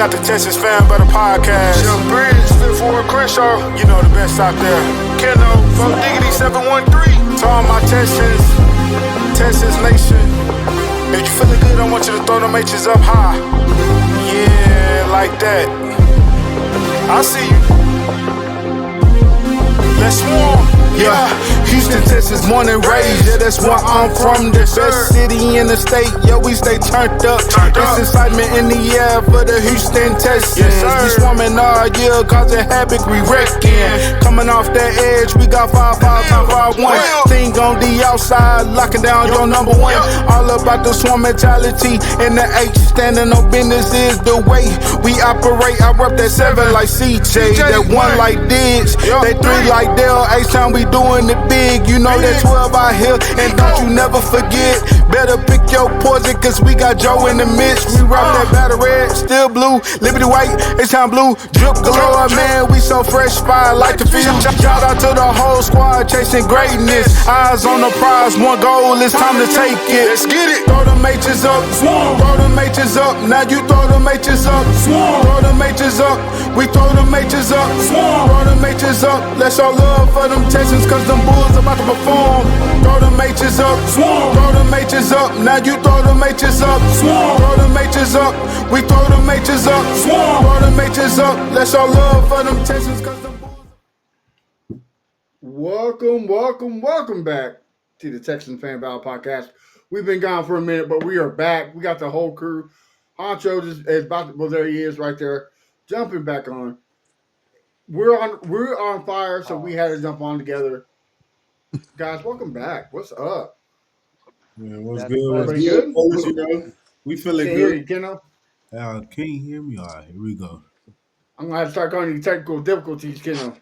got the Texans fan by the podcast. Jim Bridge, Fifth Ward Crenshaw. You know the best out there. Keno, Folk Diggity 713. To all my Texans Nation. If you feeling good, I want you to throw them H's up high. Yeah, like that. I see you. Let's swarm. Yeah, Houston, Texas, born and raised. Yeah, that's where I'm from. The best city in the state. Yeah, we stay turned up. There's excitement in the air for the Houston Texans. We swarming all year, causing havoc, we wrecking. Coming off that edge, we got 5-5-5-1. Thing on the outside, locking down your number one. All about the swarm mentality. And the H, standing on business is the way we operate. I rep that 7 like CJ, that 1 like Diggs, that 3 like Dell. H-time we doing it big, you know that 12 out here. And don't you never forget, better pick your poison, cause we got Joe in the midst. We rock that battle red, still blue, Liberty white, H-time blue, drip galore, man, we so fresh, fire like the field. Shout out to the whole squad, chasing greatness. Eyes on the prize, one goal, it's time to take it. Let's get it. Throw them H's up, throw them H's up, now you throw them H's up, throw them H's up, we throw them H's up, throw them H's up, let's show love for them Texans, cause them Bulls about to perform. Throw them H's up, throw them H's up, now you throw them H's up, throw them H's up, we throw them H's up, throw them H's up, let's show love for them Texans, cause them Bulls. Welcome back to the Texan Fan Battle Podcast. We've been gone for a minute, but we are back. We got the whole crew. Honcho is about to, well, there he is right there, jumping back on. We're on fire, so we had to jump on together. Guys, welcome back. What's up? Man, what's good? Pretty good? Folks, you know, we feeling Can't hear good. you, Keno. Can you hear me? All right, here we go. I'm gonna have to start calling you technical difficulties, Keno.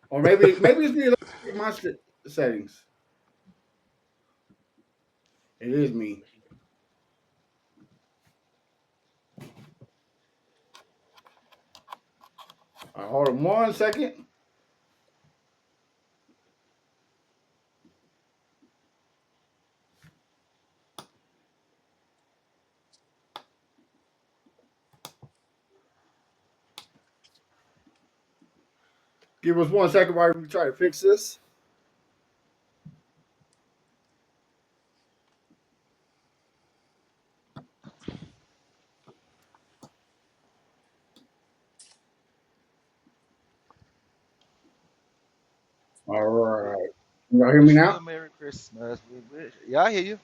Or maybe it's me. My settings. It is me. All right, hold on 1 second. Give us 1 second while we try to fix this. All right. Y'all hear me now? Merry Christmas. Yeah, I hear you.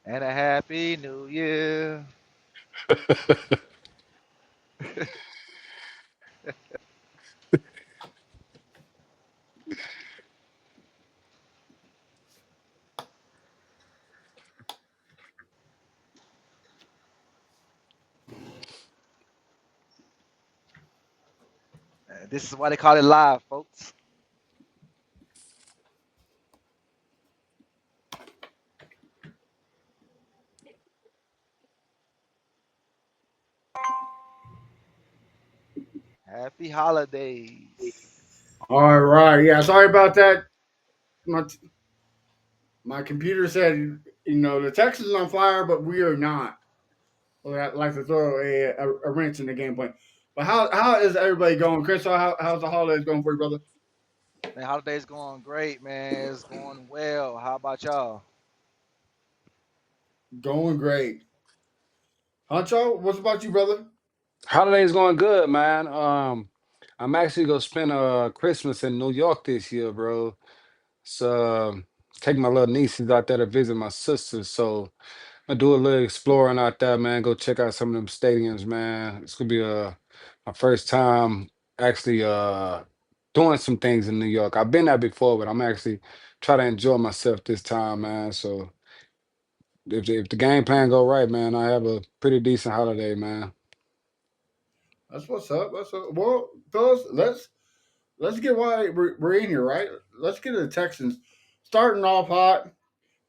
And a Happy New Year. This is why they call it live, folks. Happy holidays. All right. Yeah, sorry about that. My computer said, the Texans is on fire, but we are not. Well, I'd like to throw a wrench in the game plan. But how is everybody going? Chris, how's the holidays going for you, brother? Man, holidays going great, man. It's going well. How about y'all? Going great. Huncho, what's about you, brother? Holiday's going good, man. I'm actually gonna spend Christmas in New York this year, bro. So take my little nieces out there to visit my sisters. So I do a little exploring out there, man. Go check out some of them stadiums, man. It's gonna be my first time actually doing some things in New York. I've been there before, but I'm actually trying to enjoy myself this time, man. So if the game plan go right, man, I have a pretty decent holiday, man. That's what's up. Well, fellas, let's get why we're in here, right? Let's get to the Texans. Starting off hot,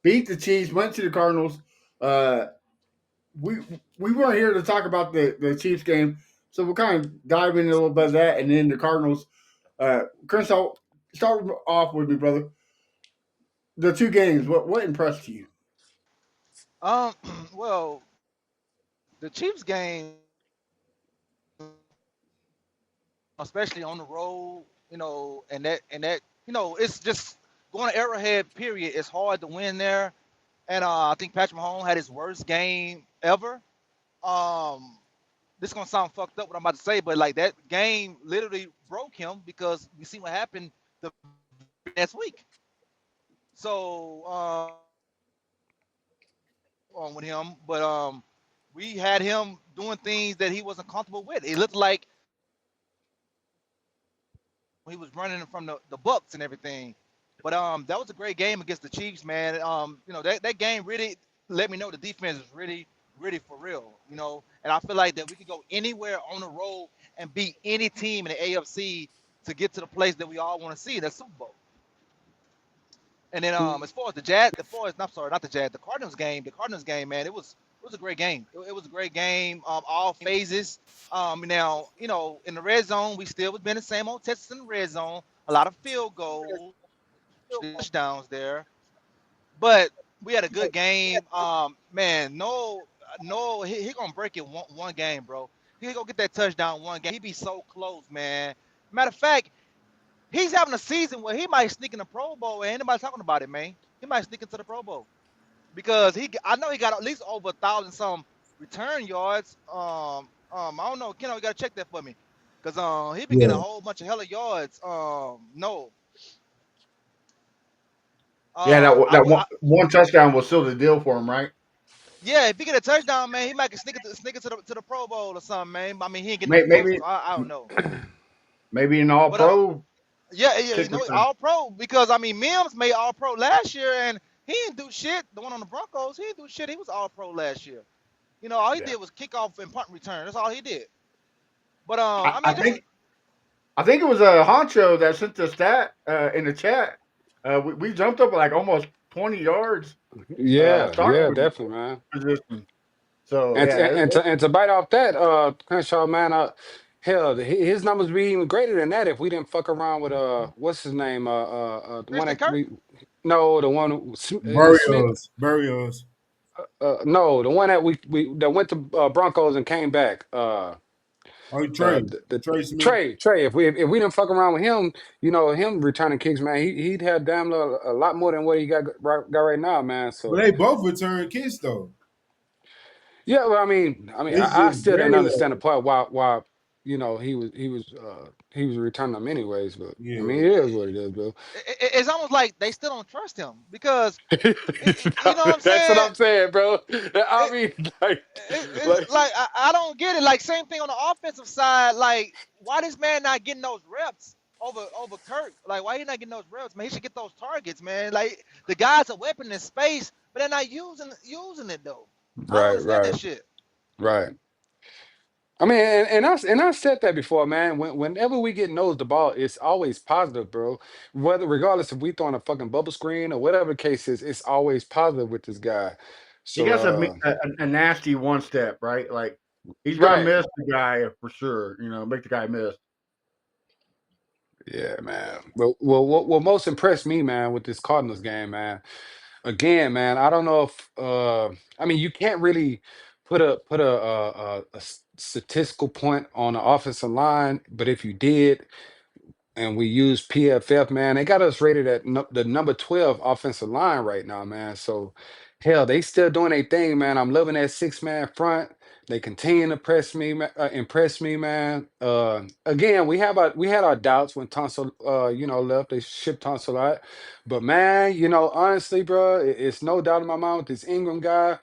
beat the Chiefs, went to the Cardinals. We weren't here to talk about the Chiefs game, so we'll kind of dive into a little bit of that, and then the Cardinals. Crenshaw, start off with me, brother. The two games, what impressed you? Um, well, the Chiefs game, especially on the road, and that, it's just going to Arrowhead. Period. It's hard to win there, and I think Patrick Mahomes had his worst game ever. Um, this is gonna sound fucked up what I'm about to say, but like that game literally broke him because we see what happened the next week. So on with him, but we had him doing things that he wasn't comfortable with. It looked like he was running from the Bucks and everything. But that was a great game against the Chiefs, man. That game really let me know the defense is really, really for real. And I feel like that we could go anywhere on the road and beat any team in the AFC to get to the place that we all want to see, the Super Bowl. And then as far as the Jazz, the far as I'm sorry, not the Jazz, the Cardinals game, man, it was a great game. It was a great game, all phases. Now in the red zone, we still was been the same old Texas in the red zone. A lot of field goals, touchdowns there, but we had a good game. Man, no, he gonna break it one game, bro. He gonna get that touchdown one game. He be so close, man. Matter of fact, he's having a season where he might sneak in the Pro Bowl. And anybody talking about it, man? He might sneak into the Pro Bowl because I know he got at least over 1,000 some return yards. I don't know, Ken, you gotta check that for me, cause he been getting a Yeah, whole bunch of hella yards. No, Yeah, I that would, one touchdown was still the deal for him, right? yeah, if he get a touchdown, man, he might can sneak it to the Pro Bowl or something, man. I mean, he ain't getting no closer, Maybe so I don't know. maybe an All But Pro yeah, yeah, kick return. all pro because I mean Mims made all pro last year and he didn't do shit. The one on the Broncos, he didn't do shit. He was all pro last year. All he Yeah, did was kick off and punt return. That's all he did. But I, I I mean, just think I think it was a Honcho that sent the stat in the chat. We jumped up like almost 20 yards Yeah, starting yeah, with definitely, man. position. So And to, yeah, and to and to bite off that, Crenshaw, man, hell, his numbers would be even greater than that if we didn't fuck around with what's his name, the one Christian that Kirk. we, no, the one is Smith, Barrios, Barrios. no, the one that we that went to Broncos and came back, Oh, Trey, the Trey Smith. Trey. If we didn't fuck around with him, him returning kicks, man, he'd have a lot more than what he got right now, man. But So. they both return kicks though. Yeah, well, I mean, It's I just still didn't understand the Barrios. part why he was returning them anyways. But I mean, Yeah. it is what it is, bro. It's almost like they still don't trust him because you know what I'm That's what saying. I'm saying, bro. I It, mean, like, it's like, like I don't get it. Like same thing on the offensive side. Like why this man not getting those reps over Kirk? Like why he not getting those reps? Man, he should get those targets, man. Like the guy's a weapon in space, but they're not using it though. I don't right, understand right, that shit. right. I mean, and I said that before, man. Whenever we get nose the ball, it's always positive, bro. Whether regardless if we throwing a fucking bubble screen or whatever the case is, it's always positive with this guy. he So, got a nasty one step, right? Like he's gonna right. miss the guy for sure. Make the guy miss. Yeah, man. Well, what most impressed me, man, with this Cardinals game, man. Again, man, I don't know if I mean you can't really put a statistical point on the offensive line, but if you did, and we use PFF, man. They got us rated at the number 12 offensive line right now, man. So, hell, they still doing their thing, man. I'm loving that six-man front. They continue to impress me, man. Again, we had our doubts when Tonsil, left. They shipped Tonsil out, but man, honestly, bro, it's no doubt in my mind with this Ingram guy.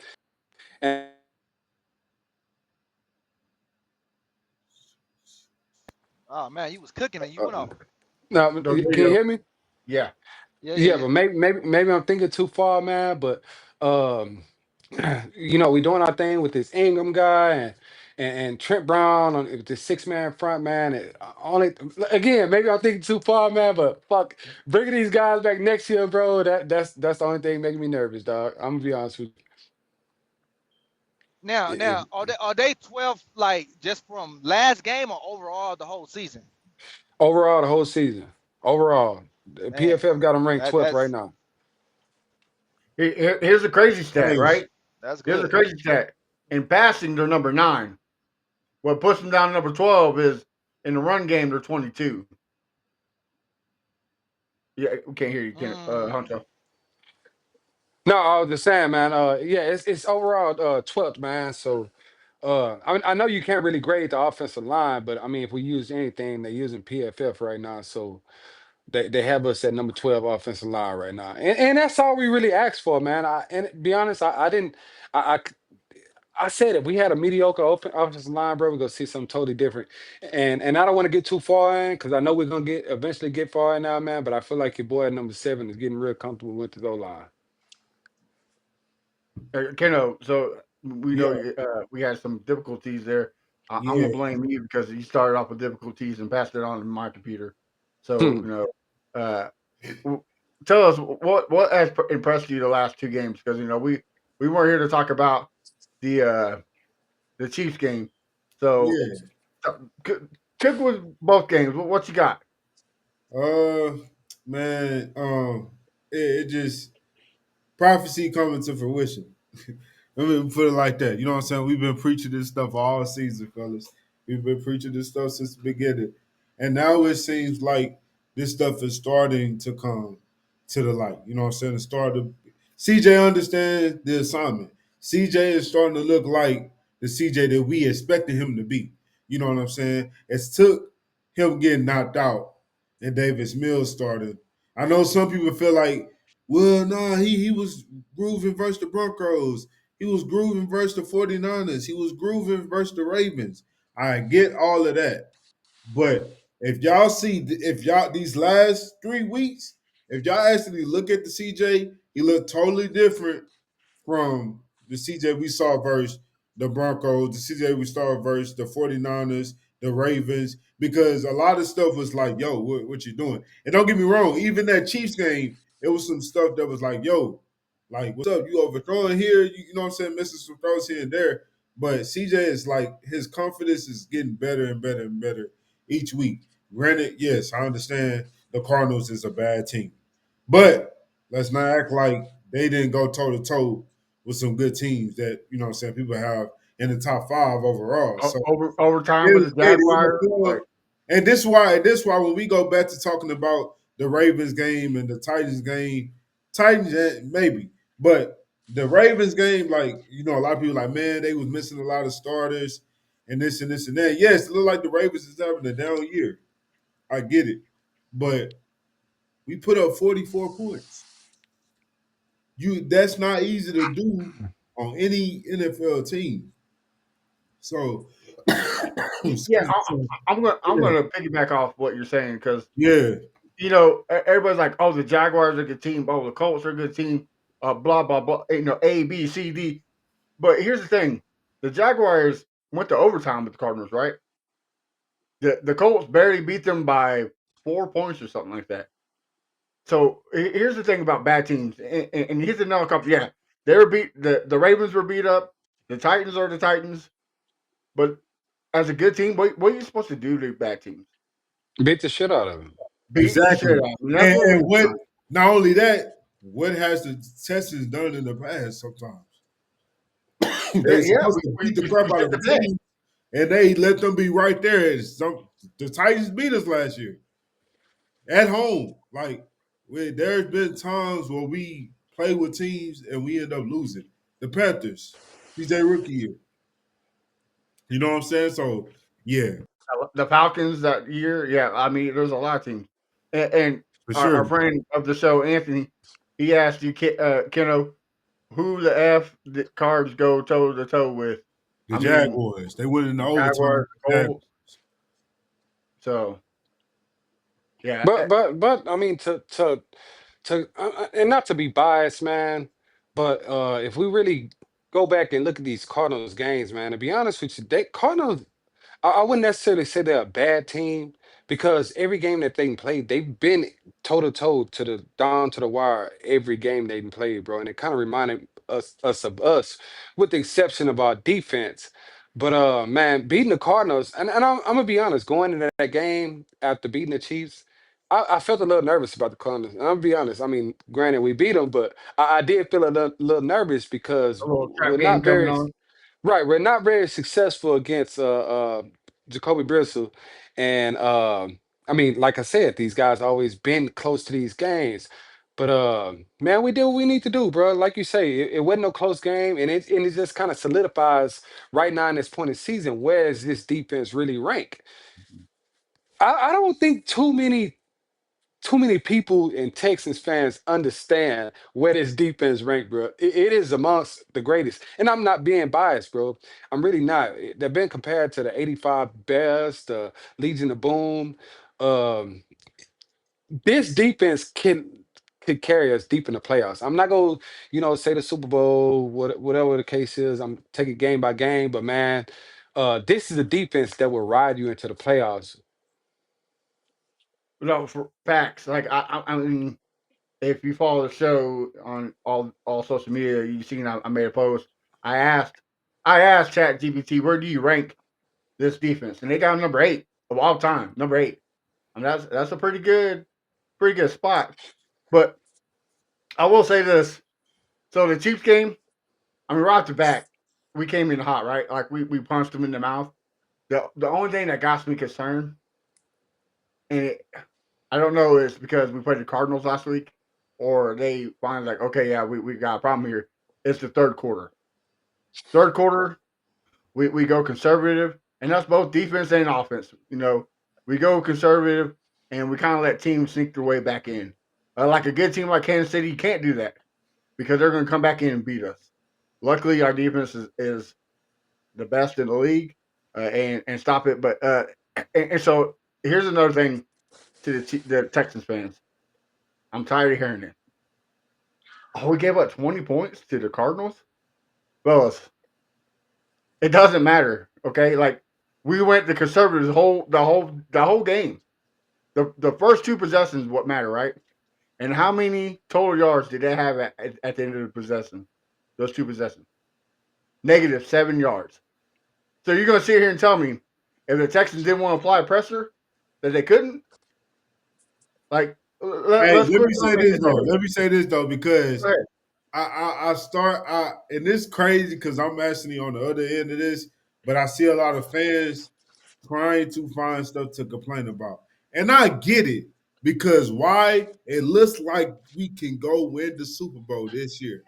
And Oh man, you was cooking and you went off. now, So can there you you go. hear me? Yeah, Yeah, yeah, Yeah, yeah. but maybe I'm thinking too far, man. But um, we doing our thing with this Ingram guy and Trent Brown on the six-man front, man. Only again, maybe I'm thinking too far, man. But fuck, bringing these guys back next year, bro. That's the only thing making me nervous, dog. I'm gonna be honest with Now, you. now, are they 12 like just from last game or overall the whole season? Overall, the whole season. Overall, the Man, PFF got them ranked that 12th right that's now. Here's a crazy stat, Hey, right? That's Here's the good. crazy stat. In passing, they're number 9. What puts them down to number 12 is in the run game, they're 22. Yeah, we can't hear you, Mm. Hunter. No, I was just saying, man. Yeah, it's overall 12th, man. So, I know you can't really grade the offensive line, but I mean, if we use anything, they're using PFF right now. So they have us at number 12 offensive line right now, and that's all we really asked for, man. And to be honest, I didn't. I said if we had a mediocre offensive line, bro, we're gonna see something totally different. And I don't want to get too far in because I know we're gonna get eventually get far in now, man. But I feel like your boy at number 7 is getting real comfortable with his O line. Keno, so we know Yeah, we had some difficulties there. I'm gonna yeah, blame you because you started off with difficulties and passed it on to my computer. So Hmm. uh, w- tell us what has impressed you the last 2 games because we weren't here to talk about the uh, the Chiefs game. So yeah. uh, c- kick with both games. What you got? Uh, man, it just prophecy coming to fruition. Let me put it like that. You know what I'm saying? We've been preaching this stuff all season, fellas. We've been preaching this stuff since the beginning. And now it seems like this stuff is starting to come to the light. You know what I'm saying? It started CJ understands the assignment. CJ is starting to look like the CJ that we expected him to be. You know what I'm saying? It's took him getting knocked out and Davis Mills started. I know some people feel like, well, no, he was grooving versus the Broncos. He was grooving versus the 49ers. He was grooving versus the Ravens. I get all of that. But if y'all these last 3 weeks, if y'all actually look at the CJ, he looked totally different from the CJ we saw versus the Broncos, the CJ we saw versus the 49ers, the Ravens, because a lot of stuff was like, yo, what you doing? And don't get me wrong, even that Chiefs game, it was some stuff that was like, yo, like, what's up? You overthrowing here, you know what I'm saying, missing some throws here and there. But CJ is like, his confidence is getting better and better and better each week. Granted, yes, I understand the Cardinals is a bad team. But let's not act like they didn't go toe to toe with some good teams that, you know what I'm saying, people have in the top 5 overall. So Overtime with it's the good in the Jaguars. Like, field. And this why when we go back to talking about the Ravens game and the Titans game, Titans maybe, but the Ravens game, like, you know, a lot of people like, man, they was missing a lot of starters and this and this and that. Yes, it looked like the Ravens is having a down year. I get it. But we put up 44 points. That's not easy to do on any NFL team. So, excuse yeah, me. So, I'm yeah, gonna piggyback off what you're saying because yeah, everybody's like, oh, the Jaguars are a good team. Oh, the Colts are a good team. Blah blah blah. A, B, C, D. But here's the thing: the Jaguars went to overtime with the Cardinals, right? The Colts barely beat them by 4 points or something like that. So here's the thing about bad teams, and here's another couple. Yeah, they were beat. The Ravens were beat up. The Titans are the Titans. But as a good team, what are you supposed to do to bad teams? Beat the shit out of him. Beat the shit exactly. out of them. That's what And we've what? done. Not only that, what has the Texans done in the past? Sometimes they Yeah, supposed to beat the crap we out shit of the a bed. team, and they let them be right there. The Titans beat us last year at home. Like, there's been times where we play with teams and we end up losing. The Panthers, CJ rookie year. You know what I'm saying? So yeah, The Falcons that year, yeah. I mean, there's a lot of teams. And for our sure. friend of the show, Anthony, he asked you, Keno, who the f the Cards go toe to toe with? The I mean, Jaguars, they went into the overtime Jaguars, with the the Jaguars. Colts. So yeah, But I mean and not to be biased, man, but if we really go back and look at these Cardinals games, man, to be honest with you, they Cardinals I wouldn't necessarily say they're a bad team because every game that they played, they've been toe to toe to the down to the wire every game they've played, bro. And it kind of reminded us of us, with the exception of our defense. But man, beating the Cardinals, and I'm gonna be honest, going into that game after beating the Chiefs, I felt a little nervous about the Cardinals. And I'm gonna be honest. I mean, granted, we beat them, but I did feel a little nervous because A little trap we're game not coming very on. right. We're not very successful against Jacoby Brissett, and I mean, like I said, these guys always been close to these games. But man, we did what we need to do, bro. Like you say, it wasn't no close game, and it just kind of solidifies right now in this point of season where is this defense really rank. I don't think too many people and Texans fans understand where this defense rank, bro. It is amongst the greatest. And I'm not being biased, bro. I'm really not. They've been compared to the 85 Bears, the Legion of Boom. Um, this defense could carry us deep in the playoffs. I'm not gonna, say the Super Bowl, whatever the case is. I'm taking game by game, but man, this is a defense that will ride you into the playoffs. No, for facts. Like I mean, if you follow the show on all social media, you've seen I made a post. I asked I asked ChatGPT, where do you rank this defense? And they got number 8 of all time. Number 8. I mean, that's a pretty good spot. But I will say this. So the Chiefs game, I mean, right off the back, we came in hot, right? Like we punched them in the mouth. The only thing that got me concerned, and I don't know, is because we played the Cardinals last week, or they finally like, okay, yeah, we got a problem here. It's the third quarter. Third quarter, we go conservative, and that's both defense and offense. We go conservative, and we kind of let teams sink their way back in. Like a good team like Kansas City, you can't do that because they're going to come back in and beat us. Luckily, our defense is the best in the league, and stop it. But and so here's another thing to the Texans fans. I'm tired of hearing it. Oh, we gave up 20 points to the Cardinals, fellas. It doesn't matter. Okay, like we went the conservatives the whole game. The first two possessions what matter, right? And how many total yards did they have at the end of the possession? Those two possessions, -7 yards. So you're gonna sit here and tell me if the Texans didn't want to apply pressure that they couldn't? Like Hey, let's let quit me trying say to make this it though. negative. Let me say this though, Go because ahead. and it's crazy because I'm actually on the other end of this, but I see a lot of fans trying to find stuff to complain about. And I get it because why? It looks like we can go win the Super Bowl this year.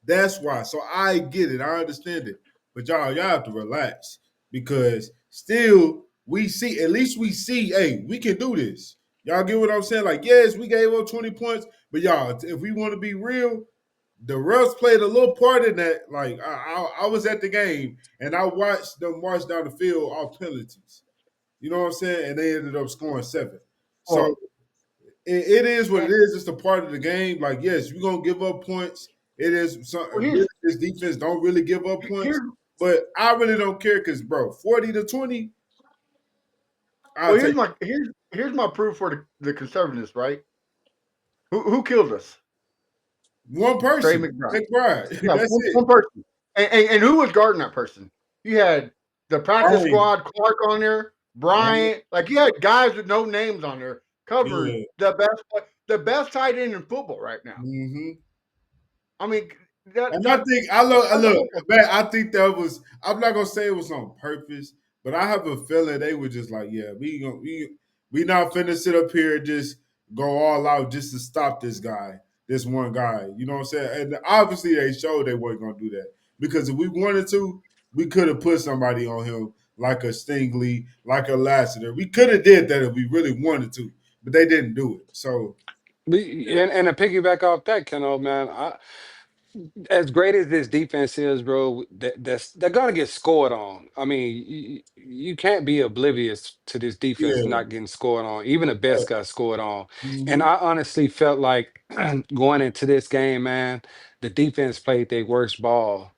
That's why. So I get it. I understand it. But y'all have to relax because still we see, at least we see, hey, we can do this. Y'all get what I'm saying? Like, yes, we gave up 20 points, but y'all, if we want to be real, the refs played a little part in that. Like, I was at the game and I watched them march down the field off penalties. You know what I'm saying? And they ended up scoring 7. So Well, it is what and, it is. It's a part of the game. Like, yes, you're gonna give up points. It is well, really this defense don't really give up points, here's but I really don't care because, bro, 40-20, I'll well take here's my proof for the conservatives, right? Who killed us? one Trey person, McBride. McBride. Yeah, That's it. one person. And who was guarding that person? You had the practice Brian, squad, Clark on there, Brian, Bryant. Like you had guys with no names on there covering yeah. the best tight end in football right now. Mm-hmm. I mean that And I think I look, that's man. I think that was. I'm not gonna say it was on purpose, but I have a feeling they were just like, yeah, we not finna sit up here and just go all out just to stop this guy, this one guy. You know what I'm saying? And obviously they showed they weren't gonna do that because if we wanted to, we could have put somebody on him like a Stingley, like a Lassiter. We could have did that if we really wanted to, but they didn't do it. So And to piggyback off that, Keno, man, as great as this defense is, bro, they're gonna get scored on. I mean, you can't be oblivious to this defense yeah, not getting scored on. Even the best got scored on. And mm-hmm. I honestly felt like going into this game, man, the defense played their worst ball.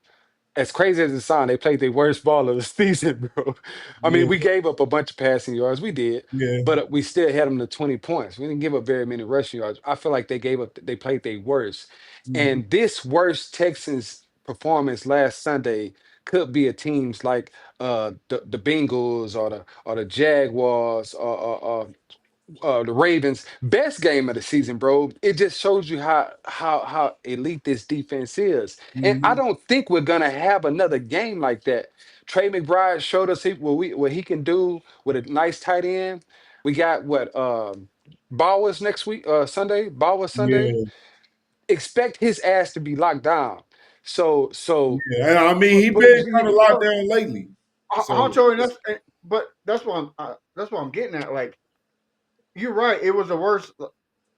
As crazy as it sounds, they played their worst ball of the season, bro. I mean, Yeah, we gave up a bunch of passing yards. We did, yeah, but we still had them to 20 points. We didn't give up very many rushing yards. I feel like they played their worst. mm-hmm. And this worst Texans performance last Sunday could be a teams like the Bengals or the Jaguars or the Ravens' best game of the season, bro. It just shows you how elite this defense is. And I Mhm. don't think we're gonna have another game like that. Trey McBride showed us what he can do with a nice tight end. We got what Bowers next week, Sunday, Bowers Sunday. Yeah, Expect his ass to be locked down. So yeah. And I mean, he but been kind of locked down lately. So Honcho, and but that's what I'm getting at. Like you're right, it was the worst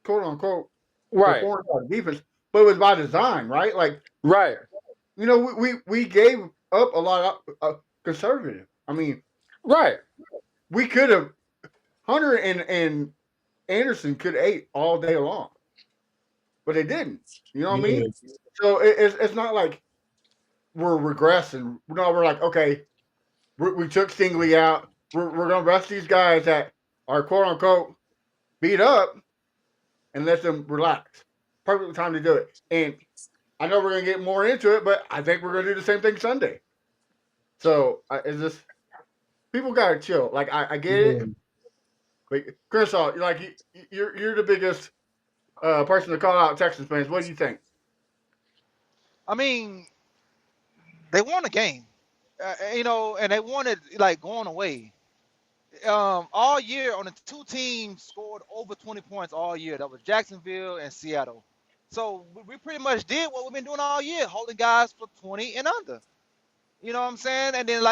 quote unquote right, performance on defense, but it was by design, right? Like right, we gave up a lot of conservative. I mean, right, we could have Hunter and Anderson could have ate all day long, but they didn't. You know what I yeah, mean? So it's not like we're regressing. No, we're like okay, we took Stingley out. We're gonna rest these guys that are quote unquote beat up and let them relax. Perfect time to do it. And I know we're gonna get more into it, but I think we're gonna do the same thing Sunday. So is this people gotta chill? Like I get it, yeah. but Chris, you're the biggest person to call out Texans fans. What do you think? I mean, they won a game, and they won it like going away. All year on the two teams scored over 20 points all year. That was Jacksonville and Seattle. So we pretty much did what we've been doing all year, holding guys for 20 and under. You know what I'm saying? And then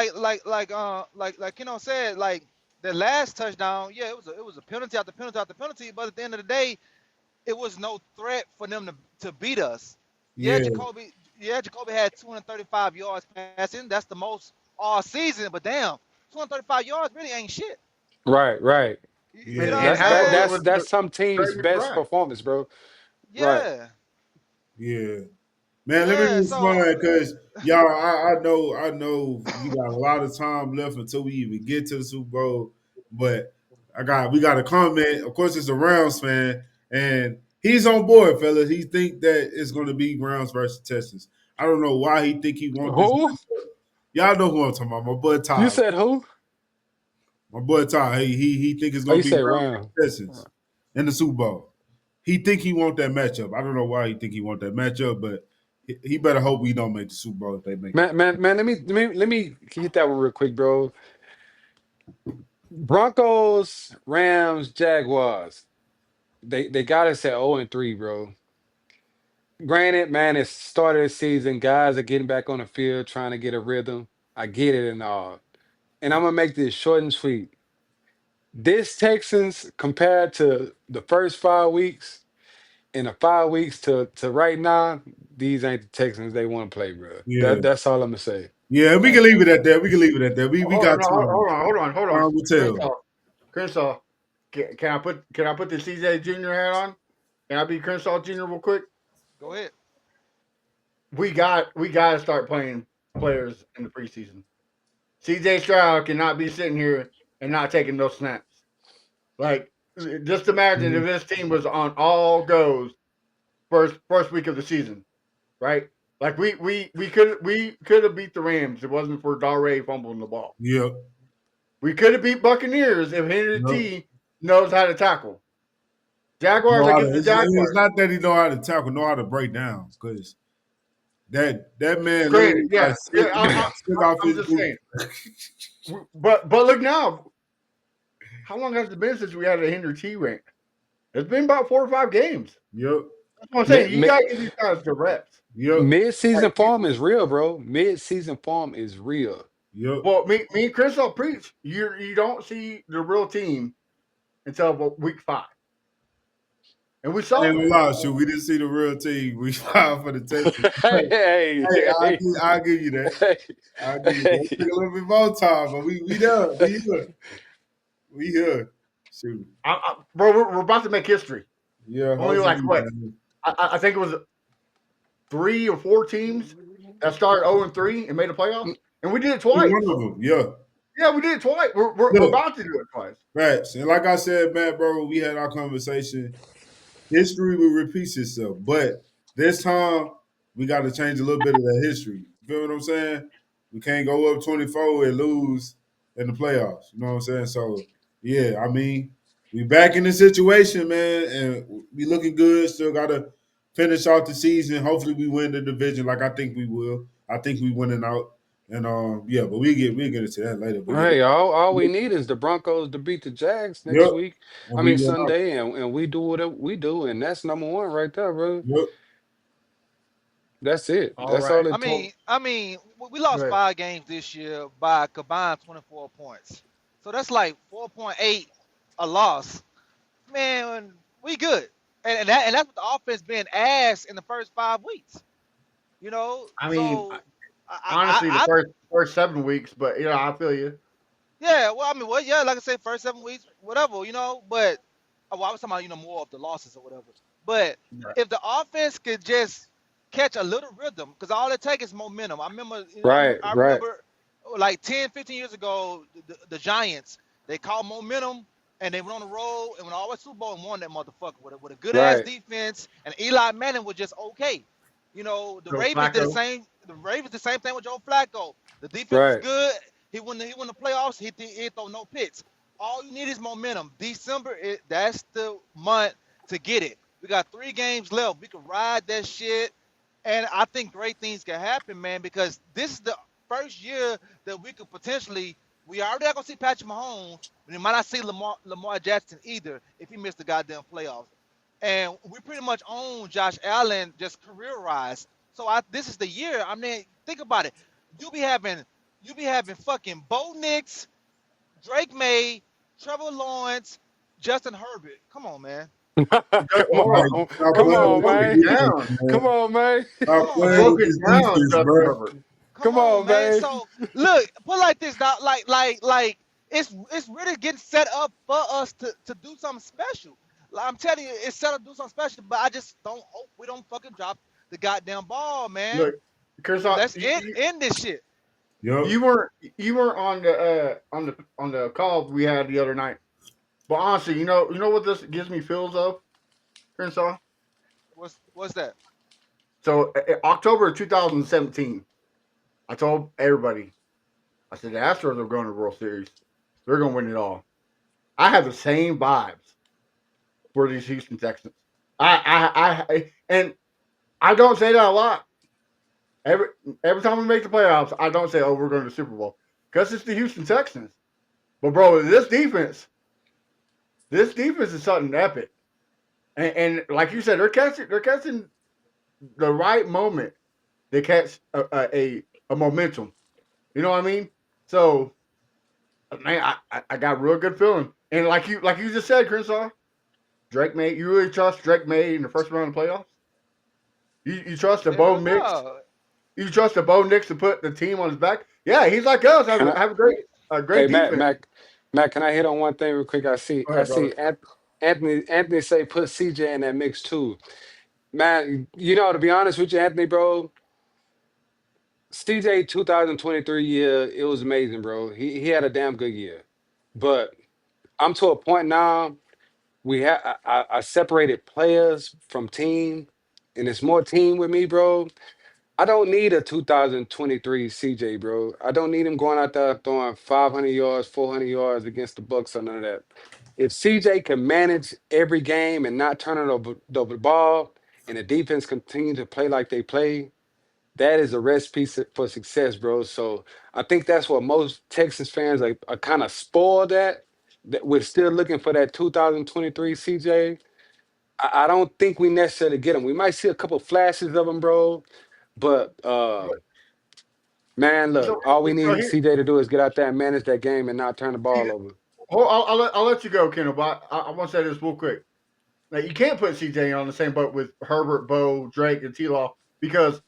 said, like the last touchdown, yeah, it was a penalty after penalty after penalty, but at the end of the day, it was no threat for them to beat us. Yeah, Yeah, Jacoby had 235 yards passing. That's the most all season, but damn, 235 yards really ain't shit. right, right. You yeah, know what I'm And That's half that of it saying? that's was that's some Trey team's best McBride. performance, bro. Right. Yeah, yeah. Man, let me yeah. So respond because y'all, I know we got a lot of time left until we even get to the Super Bowl. But we got a comment. Of course, it's a Rams fan, and he's on board, fellas. He think that it's going to be Rams versus Texans. I don't know why he think he want this Who? matchup. Y'all know who I'm talking about. My boy You Ty. said who? My boy Ty. He think it's Oh, going you to be said Rams round. versus Texans in the Super Bowl. He think he want that matchup. I don't know why he think he want that matchup, but he better hope we don't make the Super Bowl if they make it. Man. Let me hit that one real quick, bro. Broncos, Rams, Jaguars. They got us at 0-3, bro. Granted, man, it's start of the season. Guys are getting back on the field, trying to get a rhythm. I get it and all. And I'm gonna make this short and sweet. This Texans compared to the first 5 weeks and the 5 weeks to right now, these ain't the Texans they want to play, bro. Yeah, That's all I'm gonna say. yeah, we can And leave it at that. We can leave it at that. We hold on, got no, time. hold on. Time will tell. Crenshaw, can I put the CJ Junior hat on? Can I be Crenshaw Junior real quick? go ahead. We got to start playing players in the preseason. CJ Stroud cannot be sitting here and not taking those snaps. Like, just imagine if Mhm. this team was on all goes first week of the season, right? Like we could have beat the Rams. If it wasn't for Darray fumbling the ball. Yep, We could have beat Buccaneers if Henry yep. T knows how to tackle. Jaguars, Know I how give to, it the it's Jaguars. not that he know how to tackle, know how to break down. Because that man Granted, literally got yeah, yeah. sick off I'm his just boot. saying. But look now, how long has it been since we had a Henry T rank? It's been about 4 or 5 games. Yep, That's what I'm Mi- saying. You mi- gotta give these guys the reps. yep, Like, Mid-season form is real, bro. Mid-season form is real. yep. well, me and Chris will preach. You don't see the real team until about week 5, and we I saw ain't gonna that. lie, shoot. We didn't see the real team. We filed for the Texans. hey, hey, Hey, hey, I'll give you that. hey, I'll give you that. It took a little bit more time, but we there. We here. We here. Shoot. Bro, we're about to make history. Yeah, Only hopefully, like what? man. I think it was 3 or 4 teams that started 0-3 and made the playoffs, and we did it We twice. one of them. Yeah. Yeah, we did it twice. We're Look, about to do it twice. facts. And like I said, Matt, bro, when we had our conversation, history will repeat itself. But this time, we got to change a little bit of that history. You feel what I'm saying? We can't go up 24 and lose in the playoffs. You know what I'm saying? So, yeah, I mean, We back in the situation, man, and we looking good. Still gotta finish off the season. Hopefully, we win the division, like I think we will. I think we winning out, and yeah, but we get into that later. But yeah, Hey, all we need is the Broncos to beat the Jags next yep, week. and I we mean win out. Sunday, and we do what we do, and that's number one right there, bro. Yep. That's it. All That's all right. it took. We Go lost ahead. 5 games this year by a combined 24 points. So that's like 4.8 a loss. Man, we good. And that's with the offense being ass in the first 5 weeks. You know, I mean, so honestly, the I first 7 weeks, but I feel you. yeah, well, yeah, like I said, first 7 weeks, whatever, But well, I was talking about, more of the losses or whatever. But Right. if the offense could just catch a little rhythm, because all it takes is momentum. I remember, Right, I right, remember like 10, 15 years ago, the Giants, they called momentum and they went on the road and went all the way to Super Bowl and won that motherfucker with a good ass right, defense. And Eli Manning was just okay. The So Ravens did the Flacco. same. The Ravens did the same thing with Joe Flacco. The defense was right. good. He won the playoffs. He throw no picks. All you need is momentum. December, that's the month to get it. We got 3 games left. We can ride that shit, and I think great things can happen, man. Because this is the first year that we could potentially. We already not gonna see Patrick Mahomes, but we might not see Lamar Jackson either if he missed the goddamn playoffs. And we pretty much own Josh Allen just career wise. So this is the year. I mean, think about it. You be having you be having fucking Bo Nix, Drake May, Trevor Lawrence, Justin Herbert. Come on, man. Come Hold Like, on. on, stop It, come playing it on, with broke this it man. defense, down. Come man. on, man. Come Stop on, It playing man. broke with it this down, defense, Justin bro. Herbert. Come Come on, on, man. man. So look, put it like this, now, like it's really getting set up for us to do something special. Like, I'm telling you, it's set up to do something special, but I just don't hope we don't fucking drop the goddamn ball, man. Look, Chris, Let's end this shit. Yep. you weren't on the call we had the other night. But honestly, you know what this gives me feels of, Crenshaw? What's that? So October of 2017, I told everybody, I said the Astros are going to the World Series. They're going to win it all. I have the same vibes for these Houston Texans. And I don't say that a lot. Every every time we make the playoffs, I don't say, "Oh, we're going to the Super Bowl," because it's the Houston Texans. But bro, this defense is something epic. And like you said, they're catching the right moment. They catch a momentum. You know what I mean? So man, I got a real good feeling. And like you just said, Crenshaw, Drake May, you really trust Drake May in the first round of the playoffs? You trust the Bo Hell Nix? no. You trust the Bo Nix to put the team on his back? Yeah, he's like us. Have Can a, I? have a great Hey, defense. Matt. Can I hit on one thing real quick? I see, Go I ahead, see. brother. Anthony say put CJ in that mix too. Man, to be honest with you, Anthony, bro, CJ 2023 year, it was amazing, bro. He had a damn good year. But I'm to a point now. I separated players from team, and it's more team with me, bro. I don't need a 2023 CJ, bro. I don't need him going out there throwing 500 yards, 400 yards against the Bucks or none of that. If CJ can manage every game and not turn it over the ball, and the defense continue to play like they play, that is a recipe for success, bro. So I think that's what most Texas fans are kind of spoiled at. That we're still looking for that 2023 CJ. I don't think we necessarily get him. We might see a couple flashes of him, bro. But man, So, look, all we so need here, CJ to do is get out there and manage that game and not turn the ball over. I'll let you go, Kendall. But I want to say this real quick. Now you can't put CJ on the same boat with Herbert, Bo, Drake, and T. Law because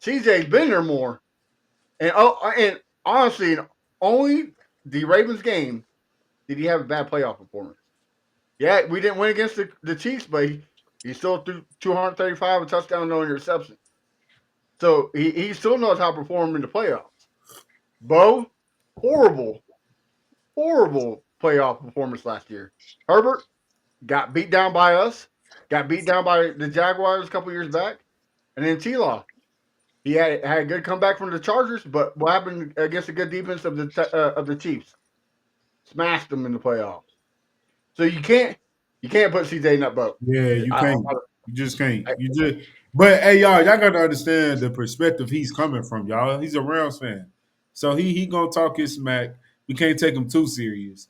CJ's been there more. And honestly, only the Ravens game did he have a bad playoff performance. Yeah, we didn't win against the Chiefs, but he still threw 235, a touchdown, no interception. So he still knows how to perform in the playoffs. Bo, horrible, horrible playoff performance last year. Herbert got beat down by us, got beat down by the Jaguars a couple years back, and then T Law. He had a good comeback from the Chargers, but what happened against the good defense of the Chiefs? Smashed them in the playoffs. So you can't put CJ in that boat. Yeah, you I, can't. You just can't. I, You just. But hey, y'all got to understand the perspective he's coming from, y'all. He's a Rams fan, so he gonna talk his smack. We can't take him too serious.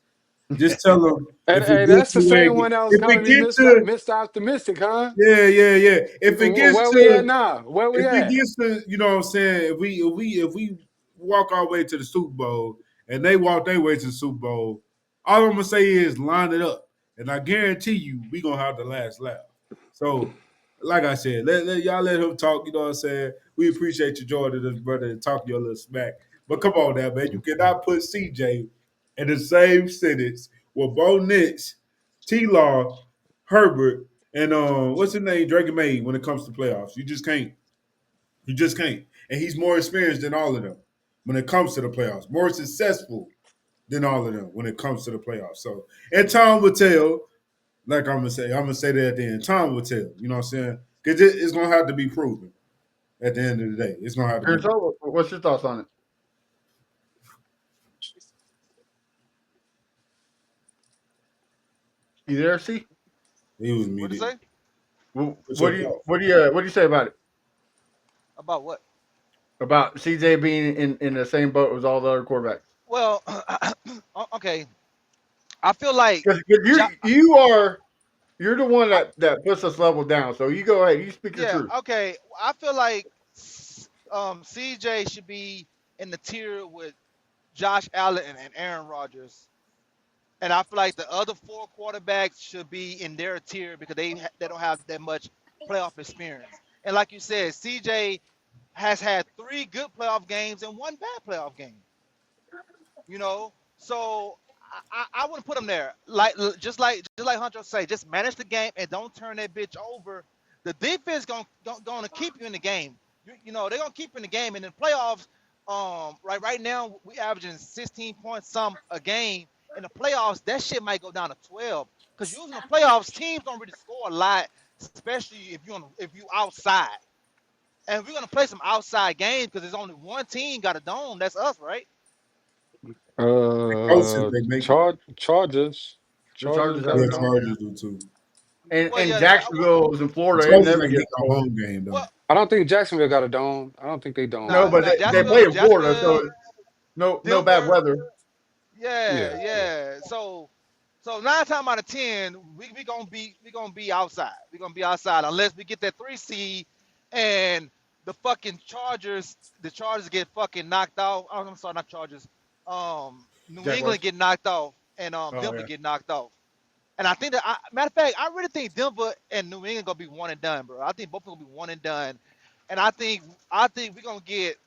Just tell him And if it hey, gets that's the to where same one that was if calling it me gets Mr. to Mr. Optimistic, huh? yeah. If it gets Where we at to now? Where we if it at? gets to, you know what I'm saying, if we walk our way to the Super Bowl and they walk their way to the Super Bowl, all I'm gonna say is line it up, and I guarantee you we gonna have the last laugh. So, like I said, let y'all let him talk. You know what I'm saying? We appreciate you joining us, brother, and talk your little smack. But come on now, man, you cannot put CJ in the same sentence with Bo Nix, T. Law, Herbert, and what's his name, Drake May. When it comes to playoffs, you just can't. You just can't. And he's more experienced than all of them when it comes to the playoffs. More successful than all of them when it comes to the playoffs. So, and time will tell. Like I'm gonna say that at the end. Time will tell. You know what I'm saying? Because it's gonna have to be proven at the end of the day. It's gonna have to be. so what's your thoughts on it? You there, C? He was What'd you muted. say What's your thought? What do you say about it? about what? About CJ being in the same boat as all the other quarterbacks? Well, okay. I feel like, Because Ja- you're the one I, that puts us level down. So you go ahead. You speak your yeah, truth. okay. I feel like CJ should be in the tier with Josh Allen and Aaron Rodgers. And I feel like the other four quarterbacks should be in their tier because they don't have that much playoff experience. And like you said, CJ has had three good playoff games and one bad playoff game. You know, so I wouldn't put him there. Just like Hunter say, just manage the game and don't turn that bitch over. The defense gonna keep you in the game. You know they're gonna keep you in the game. And in the playoffs, right now we averaging 16 points some a game. In the playoffs, that shit might go down to 12. Because usually in the playoffs, teams don't really score a lot, especially if you outside. And we're gonna play some outside games because there's only one team got a dome. That's us, right? The closest they make it. Chargers. The Chargers Chargers got have a a Yeah, dome, dome. Chargers do too. and Well, and yeah. Jacksonville is in The Florida. It Chargers never ain't get gets no cold. home game though. Well, I don't think Jacksonville got a dome. I don't think they dome No, now, got but one. now they play in Florida, so Jacksonville, no bad Denver, weather. yeah, Yeah, yeah. yeah. So 9 times out of 10, we gonna be outside. We're gonna be outside unless we get that 3 seed, and the Chargers get fucking knocked off. Oh, I'm sorry, not Chargers. New England Jaguars. get knocked off, and Oh Denver yeah. get knocked off. And I think that, matter of fact, I really think Denver and New England gonna be one and done, bro. I think both of them gonna be one and done, and I think we're gonna get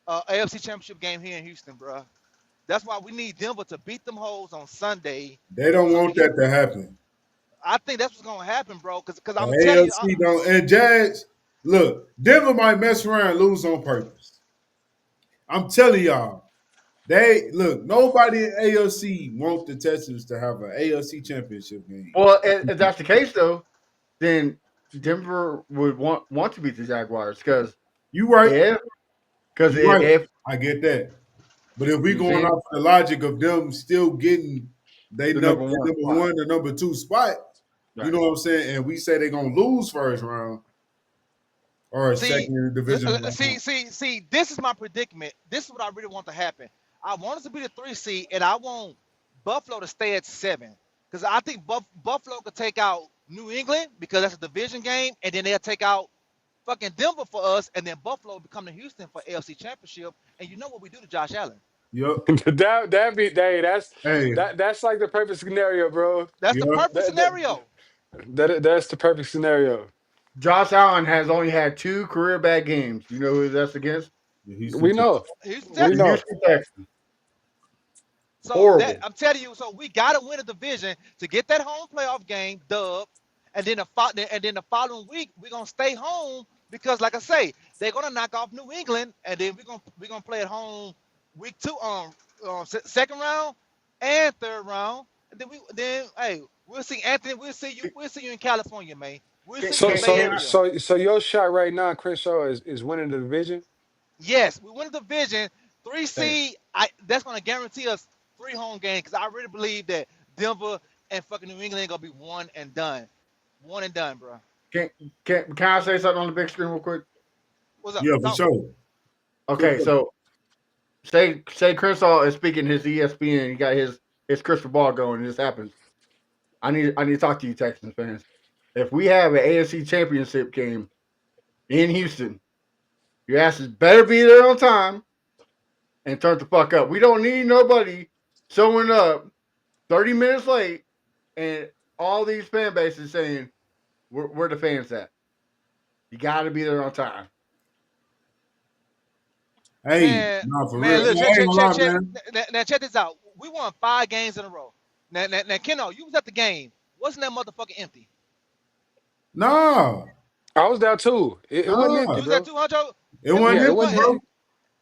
AFC Championship game here in Houston, bro. That's why we need Denver to beat them hoes on Sunday, They don't so we want can. that to happen. I think that's what's gonna happen, bro. Cause The I'm gonna tell you, AFC don't. And Jags, look, Denver might mess around and lose on purpose. I'm telling y'all. They look. Nobody in AFC want the Texans to have an AFC championship game. Well, if that's the case though, then Denver would want to beat the Jaguars You right. if because You right. if I get that. But if we you going see off the logic of them still getting the their number one number spot, one or number two spot, you right? know what I'm saying, and we say they're gonna lose first round or a see, second division round. see. This is my predicament. This is what I really want to happen. I want us to be the 3 seed, and I want Buffalo to stay at 7, because I think Buffalo could take out New England because that's a division game, and then they'll take out fucking Denver for us, and then Buffalo become to Houston for AFC Championship. And you know what we do to Josh Allen? Yep. that be hey, Hey. that's like the perfect scenario, bro. That's the Yep. perfect That, that, scenario. that's the perfect scenario. Josh Allen has only had two career bad games. You know who that's against? The Houston We Texans. know. Houston We The Texans. know. Houston Texans. So that Horrible. I'm telling you, so we gotta win a division to get that home playoff game dub, and then the following week we're gonna stay home because, like I say, they're gonna knock off New England, and then we're gonna play at home week two, second round and third round, and then hey, we'll see Anthony, we'll see you in California, man. We'll Can, see you in So the can, Bay can so I, Area. so so your shot right now, Chris Shaw, is winning the division. Yes, we win the division. Three Hey, seed. That's going to guarantee us three home games because I really believe that Denver and fucking New England ain't gonna be one and done. One and done, bro. Can can I say something on the big screen real quick? What's up? Yeah, for Talk to me. sure. For Okay, sure. so say Crenshaw is speaking his ESPN. He got his crystal ball going. And this happens. I need to talk to you, Texans fans. If we have an AFC Championship game in Houston, your asses better be there on time and turn the fuck up. We don't need nobody showing up 30 minutes late and all these fan bases saying where the fans at. You got to be there on time. Hey, Man, nah, for real. man, look, Hey, I ain't gonna lie, man. Now, check this out. We won 5 games in a row. Now, Keno, you was at the game. Wasn't that motherfucking empty? Nah, I was there too. It wasn't empty, You nah. was at bro. 200. It It, wasn't Yeah, it, it it, empty, was, wasn't it, bro. empty.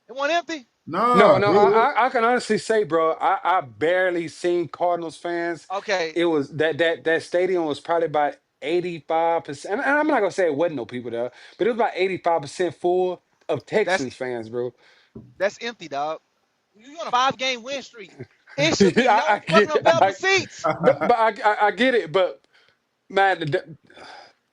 it wasn't empty. No, Nah. no, I can honestly say, bro, I barely seen Cardinals fans. Okay, It was that stadium was probably about 85%. And I'm not gonna say it wasn't no people there, but it was about 85% full of that's Texans fans, bro. that's empty, dog. You on a 5 game win streak. It should be Yeah, no fucking available seats. I get it, but man,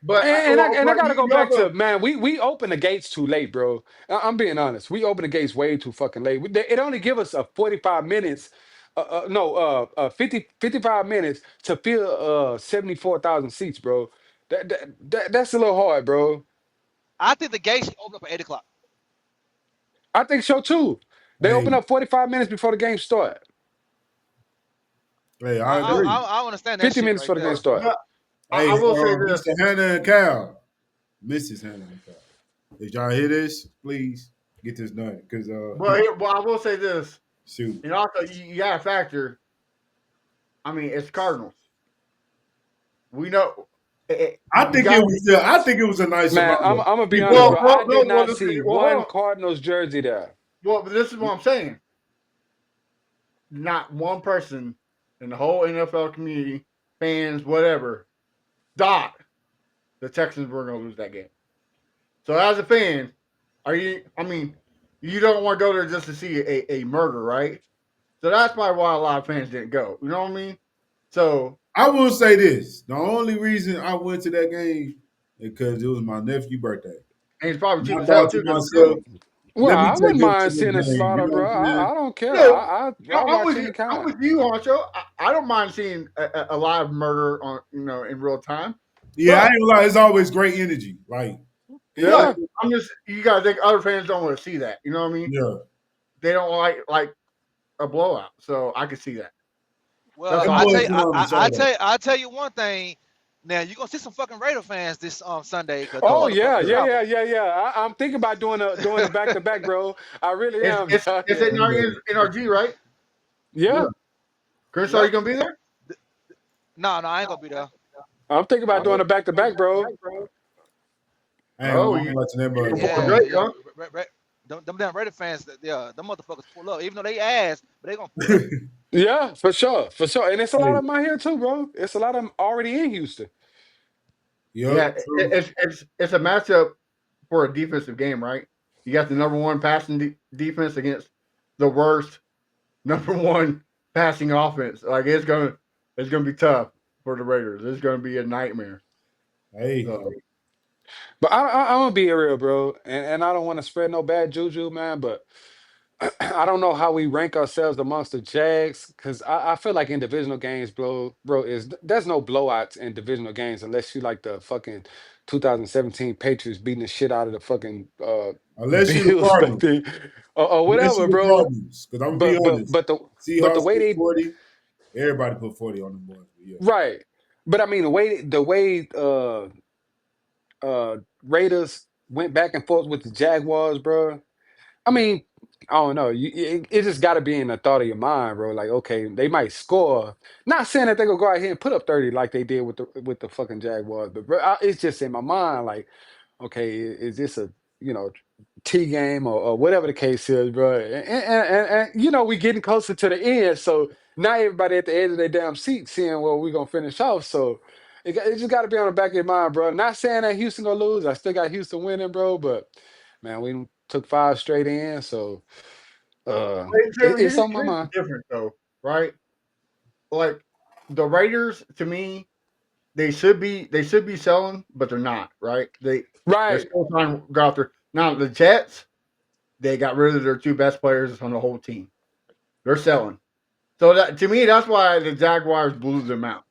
But and I gotta go you back to also man, we opened the gates too late, bro. I'm being honest. We opened the gates way too fucking late. It only give us a 45 minutes, no, 55 minutes to fill 74,000 seats, bro. That's a little hard, bro. I think the gate should open up at 8 o'clock. I think so too. They Hey, open up 45 minutes before the game start. hey, I I I agree. I, I understand that 50 shit minutes right before the game there. start. yeah, Hey, I will say this. Mr. Hannah and Cal, Mrs. Hannah and Cal. If y'all hear this, please get this done. Cause But I will say this. shoot. And also, you got to factor. I mean, it's Cardinals. We know. I You think it got was I think it was a nice Man, amount I'm of I'm gonna be honest, people. bro. I no, did not see hold one on. Cardinals jersey there. Well, but this is what I'm saying. Not one person in the whole NFL community, fans, whatever, thought the Texans were going to lose that game. So as a fan, are you? I mean, you don't want to go there just to see a murder, right? So that's probably why a lot of fans didn't go. You know what I mean? So I will say this: the only reason I went to that game is because it was my nephew's birthday. and it's probably And cheap I as hell thought to too because it's myself, Philly. Well, let me I take wouldn't him to mind the seeing a game. You slaughter, know bro. what I'm saying? I don't care. No, I'll I'm watch with any you. I'm kind. with you, Honcho. I don't mind seeing a live murder on in real time, Yeah, I but ain't gonna lie. It's always great energy. Like, but Yeah. I'm just you gotta think other fans don't want to see that. You know what I mean? yeah, They don't like a blowout, so I can see that. That's Well, them all. boys put on the show I tell you one thing. Now you're gonna see some fucking Raider fans this Sunday because them Oh motherfuckers travel. yeah. I'm thinking about doing a back to back, bro. I really It's am. it's dog. it's though. in our G, right? Yeah, Chris, are Yep. you gonna be there? No, I ain't gonna be there. I'm thinking about doing a back to back, bro. I ain't gonna Oh, lie, you I'm watching that you mother. performed Yeah, great, yeah. huh? Them damn Raider fans, yeah, them motherfuckers pull up. Even though they ass, but they gonna pull up. Yeah, for sure, for sure. And it's a lot Hey, of them out here too, bro. It's a lot of them already in Houston. yup, Yeah, true. it's a matchup for a defensive game, right? You got the number one passing defense against the worst number one passing offense. Like it's gonna be tough for the Raiders. It's gonna be a nightmare. Hey, So But I'm gonna be real, bro. And I don't want to spread no bad juju, man. But I don't know how we rank ourselves amongst the Jags because I feel like in divisional games, bro, there's no blowouts in divisional games unless you like the fucking 2017 Patriots beating the shit out of the fucking unless you the Bills back Cardinals, then or unless whatever, you the bro. Cardinals, because I'm gonna be But but honest, but the but the Seahawks way put they 40. Everybody put 40 on them boys. But yeah, right. But I mean the way Raiders went back and forth with the Jaguars, bro. I mean, I don't know. It just got to be in the thought of your mind, bro. Like, okay, they might score. Not saying that they're gonna go out here and put up 30 like they did with the fucking Jaguars, but bro, it's just in my mind, like, okay, is this a T game or whatever the case is, bro? And we getting closer to the end, so now everybody at the edge of their damn seat seeing where we gonna finish off. So it just got to be on the back of your mind, bro. Not saying that Houston gonna lose. I still got Houston winning, bro. But man, we took 5 straight in, so Wait, it's on my here's the mind. difference though, right? Like the Raiders to me they should be selling, but they're not, right? They're Right. still trying to go after now the Jets, they got rid of their two best players on the whole team. They're selling. So that to me, that's why the Jaguars blew them out.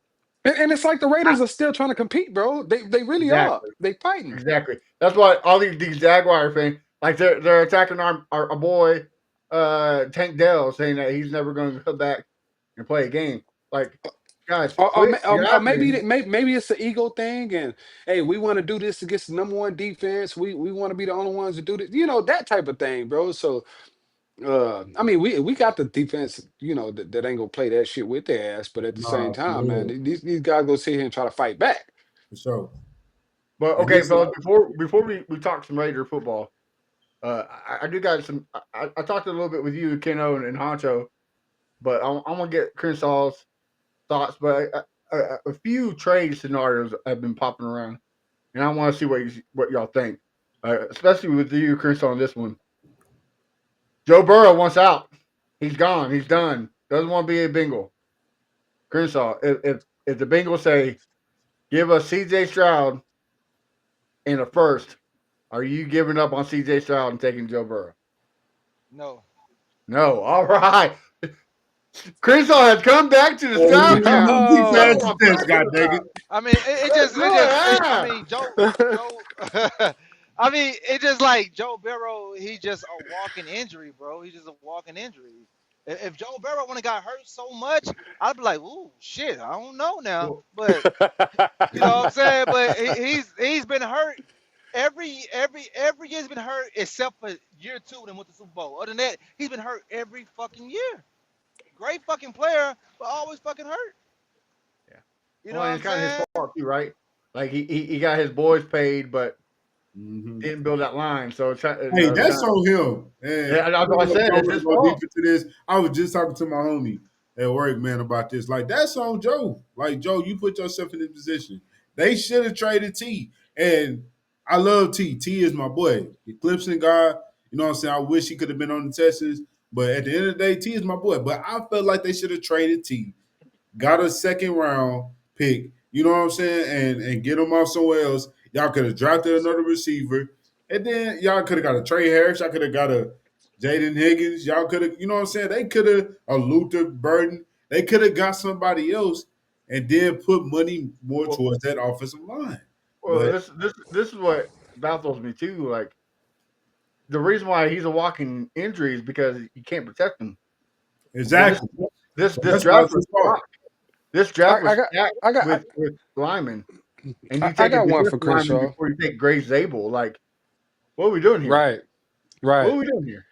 And it's like the I, Raiders are still trying to compete, bro. They really are. exactly. They fighting. Exactly. That's why all these Jaguar fans like they're attacking our boy Tank Dell, saying that he's never going to come back and play a game. Like, guys, quit Or maybe yapping. maybe it's an ego thing, and hey, we want to do this against the number one defense. We want to be the only ones to do this. You know that type of thing, bro. So I mean, we got the defense, that ain't gonna play that shit with their ass. But at the same Nah, for time, man, real, these guys go sit here and try to fight back. for sure. But And okay, this, fellas, before we talk some Raider football, I do got some. I talked a little bit with you, Keno and Honcho, but I'm gonna get Crenshaw's thoughts. But a few trade scenarios have been popping around, and I want to see what y'all think, especially with you, Crenshaw, on this one. Joe Burrow wants out. He's gone. He's done. Doesn't want to be a Bengal. Crenshaw, if the Bengals say give us C.J. Stroud in a first, are you giving up on C.J. Stroud and taking Joe Burrow? No. No. All right. Crenshaw has come back to the oh, Stroud you camp. know he Crenshaw passed Oh. the back test, to God the dang it. Stroud. I mean, I Yeah. mean, Joe, I mean, it just like Joe Burrow, he just a walking injury, bro. He's just a walking injury. If Joe Burrow would have got hurt so much, I'd be like, ooh, shit, I don't know now. Well, But you know what I'm saying? But he's been hurt every year he's been hurt except for year two when he went to Super Bowl. Other than that, he's been hurt every fucking year. Great fucking player, but always fucking hurt. yeah. You know Well, what and I'm it's kind of his saying? fault too, right? Like he got his boys paid, but Hmm. didn't build that line. So Hey, it's that's kind of on him. And yeah. I That's don't what I know if said. y'all It's want his to go fault. deeper to this. I was just talking to my homie at work, man, about this. Like, that's on Joe. Like, Joe, you put yourself in this position. They should have traded T. And I love T. T is my boy. The Clemson guy. You know what I'm saying? I wish he could have been on the Texans. But at the end of the day, T is my boy. But I felt like they should have traded T, got a second round pick, you know what I'm saying, and get him off somewhere else. Y'all could have drafted another receiver, and then y'all could have got a Trey Harris. Y'all could have got a Jaden Higgins. Y'all could have, you know what I'm saying? They could have a Luther Burden. They could have got somebody else and then put money more Well, towards that offensive line. well, But this is what baffles me too. Like the reason why he's a walking injury is because you can't protect him. So exactly. So this that's why draft it's was his fault. stacked. This draft I was got stacked I got with linemen, and you I take a got one defensive for lineman Crenshaw. before you take Grace Zabel. Like, what are we doing here? Right, What are right. we doing here?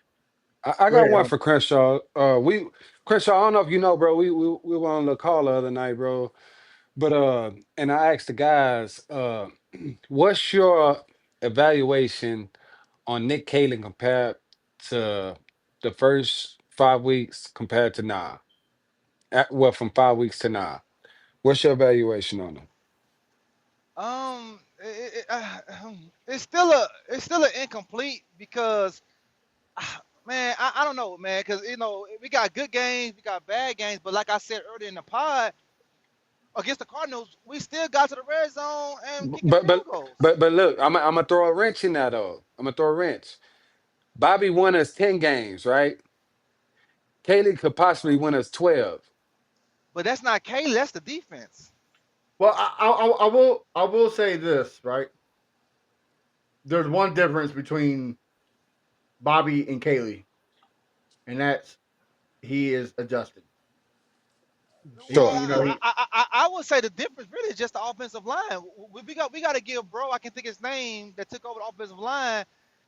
I Go got ahead. one for Crenshaw. We Crenshaw. I don't know if you know, bro. We were on the call the other night, bro. But and I asked the guys, what's your evaluation on Nick Calen compared to the first 5 weeks compared to now? Well, from 5 weeks to now, what's your evaluation on him? It's still an incomplete because man, I don't know, man, because we got good games, we got bad games, but like I said earlier in the pod, against the Cardinals, we still got to the red zone and kicking But field but goals. but look, I'm gonna throw a wrench in that though. I'm gonna throw a wrench. Bobby won us 10 games, right? Kaylee could possibly win us 12. But that's not Kaylee, that's the defense. Well, I will say this right. There's one difference between Bobby and Kaylee, and that's he is adjusted. Well, Sure. You know he I would say the difference really is just the offensive line. We got to give bro. I can think his name that took over the offensive line.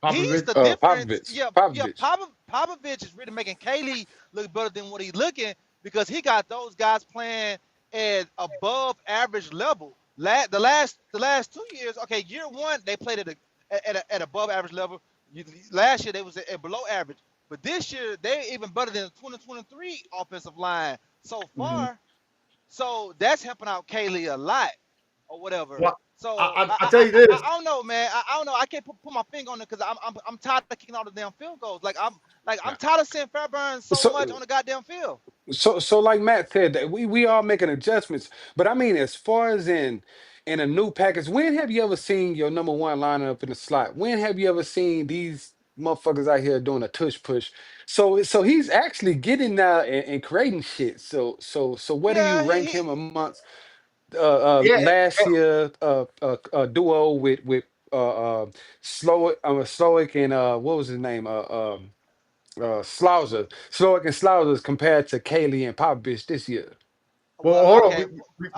He's Popovich. the difference. Popovich. Yeah, yeah. Popovich. Popovich is really making Kaylee look better than what he's looking because he got those guys playing at above average level. The last 2 years, okay, year one they played at above average level. Last year they was at below average, but this year they're even better than the 2023 offensive line so Mhm. far. So that's helping out Kaylee a lot or whatever. Well, So I tell you this. I don't know, man. I don't know. I can't put my finger on it because I'm tired of kicking all the damn field goals. Like I'm Yeah. tired of seeing Fairburn so much So on the goddamn field. So like Matt said, that we all making adjustments. But I mean, as far as in a new package, when have you ever seen your number one lining up in the slot? When have you ever seen these motherfuckers out here doing a tush push? So he's actually getting out and creating shit. So where do you Yeah, rank he him amongst Yeah, last year duo with Slowick and what was his name? Slowick and Slouser compared to Kaylee and Popovich this year. well, well, hold on. okay.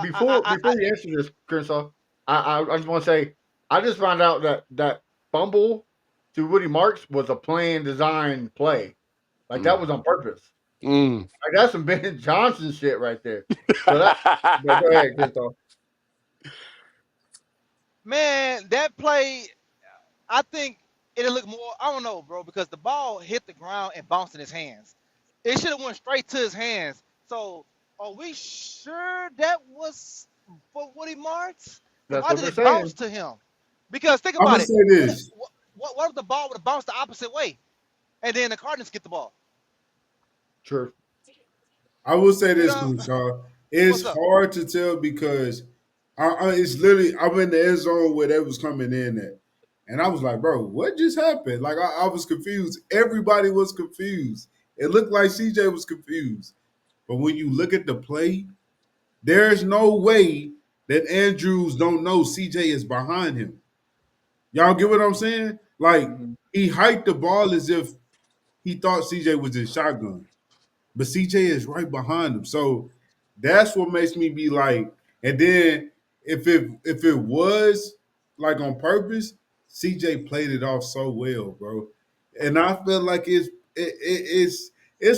Before you answer this, Crenshaw, I just want to say I just found out that fumble to Woody Marks was a planned design play. Like that Mm. was on purpose. Mm. Like that's some Ben Johnson shit right there. So that. But go ahead, Crenshaw. Man, that play, I think it'll look more. I don't know, bro, because the ball hit the ground and bounced in his hands. It should have went straight to his hands. So, are we sure that was for Woody Martz? And That's why what did they're it bounce saying. to him? Because think I'm gonna about it. say this. What if the ball would have bounced the opposite way, and then the Cardinals get the ball? True. I will say You this, know, Crenshaw. what's It's up? hard to tell because it's literally I'm in the end zone where they was coming in at, and I was like, bro, what just happened? Like I was confused. Everybody was confused. It looked like CJ was confused. But when you look at the play, there's no way that Andrews don't know CJ is behind him. Y'all get what I'm saying? Like Mm-hmm. he hiked the ball as if he thought CJ was in shotgun, but CJ is right behind him. So that's what makes me be like. And then if it was like on purpose, CJ played it off so well, bro. And I feel like it's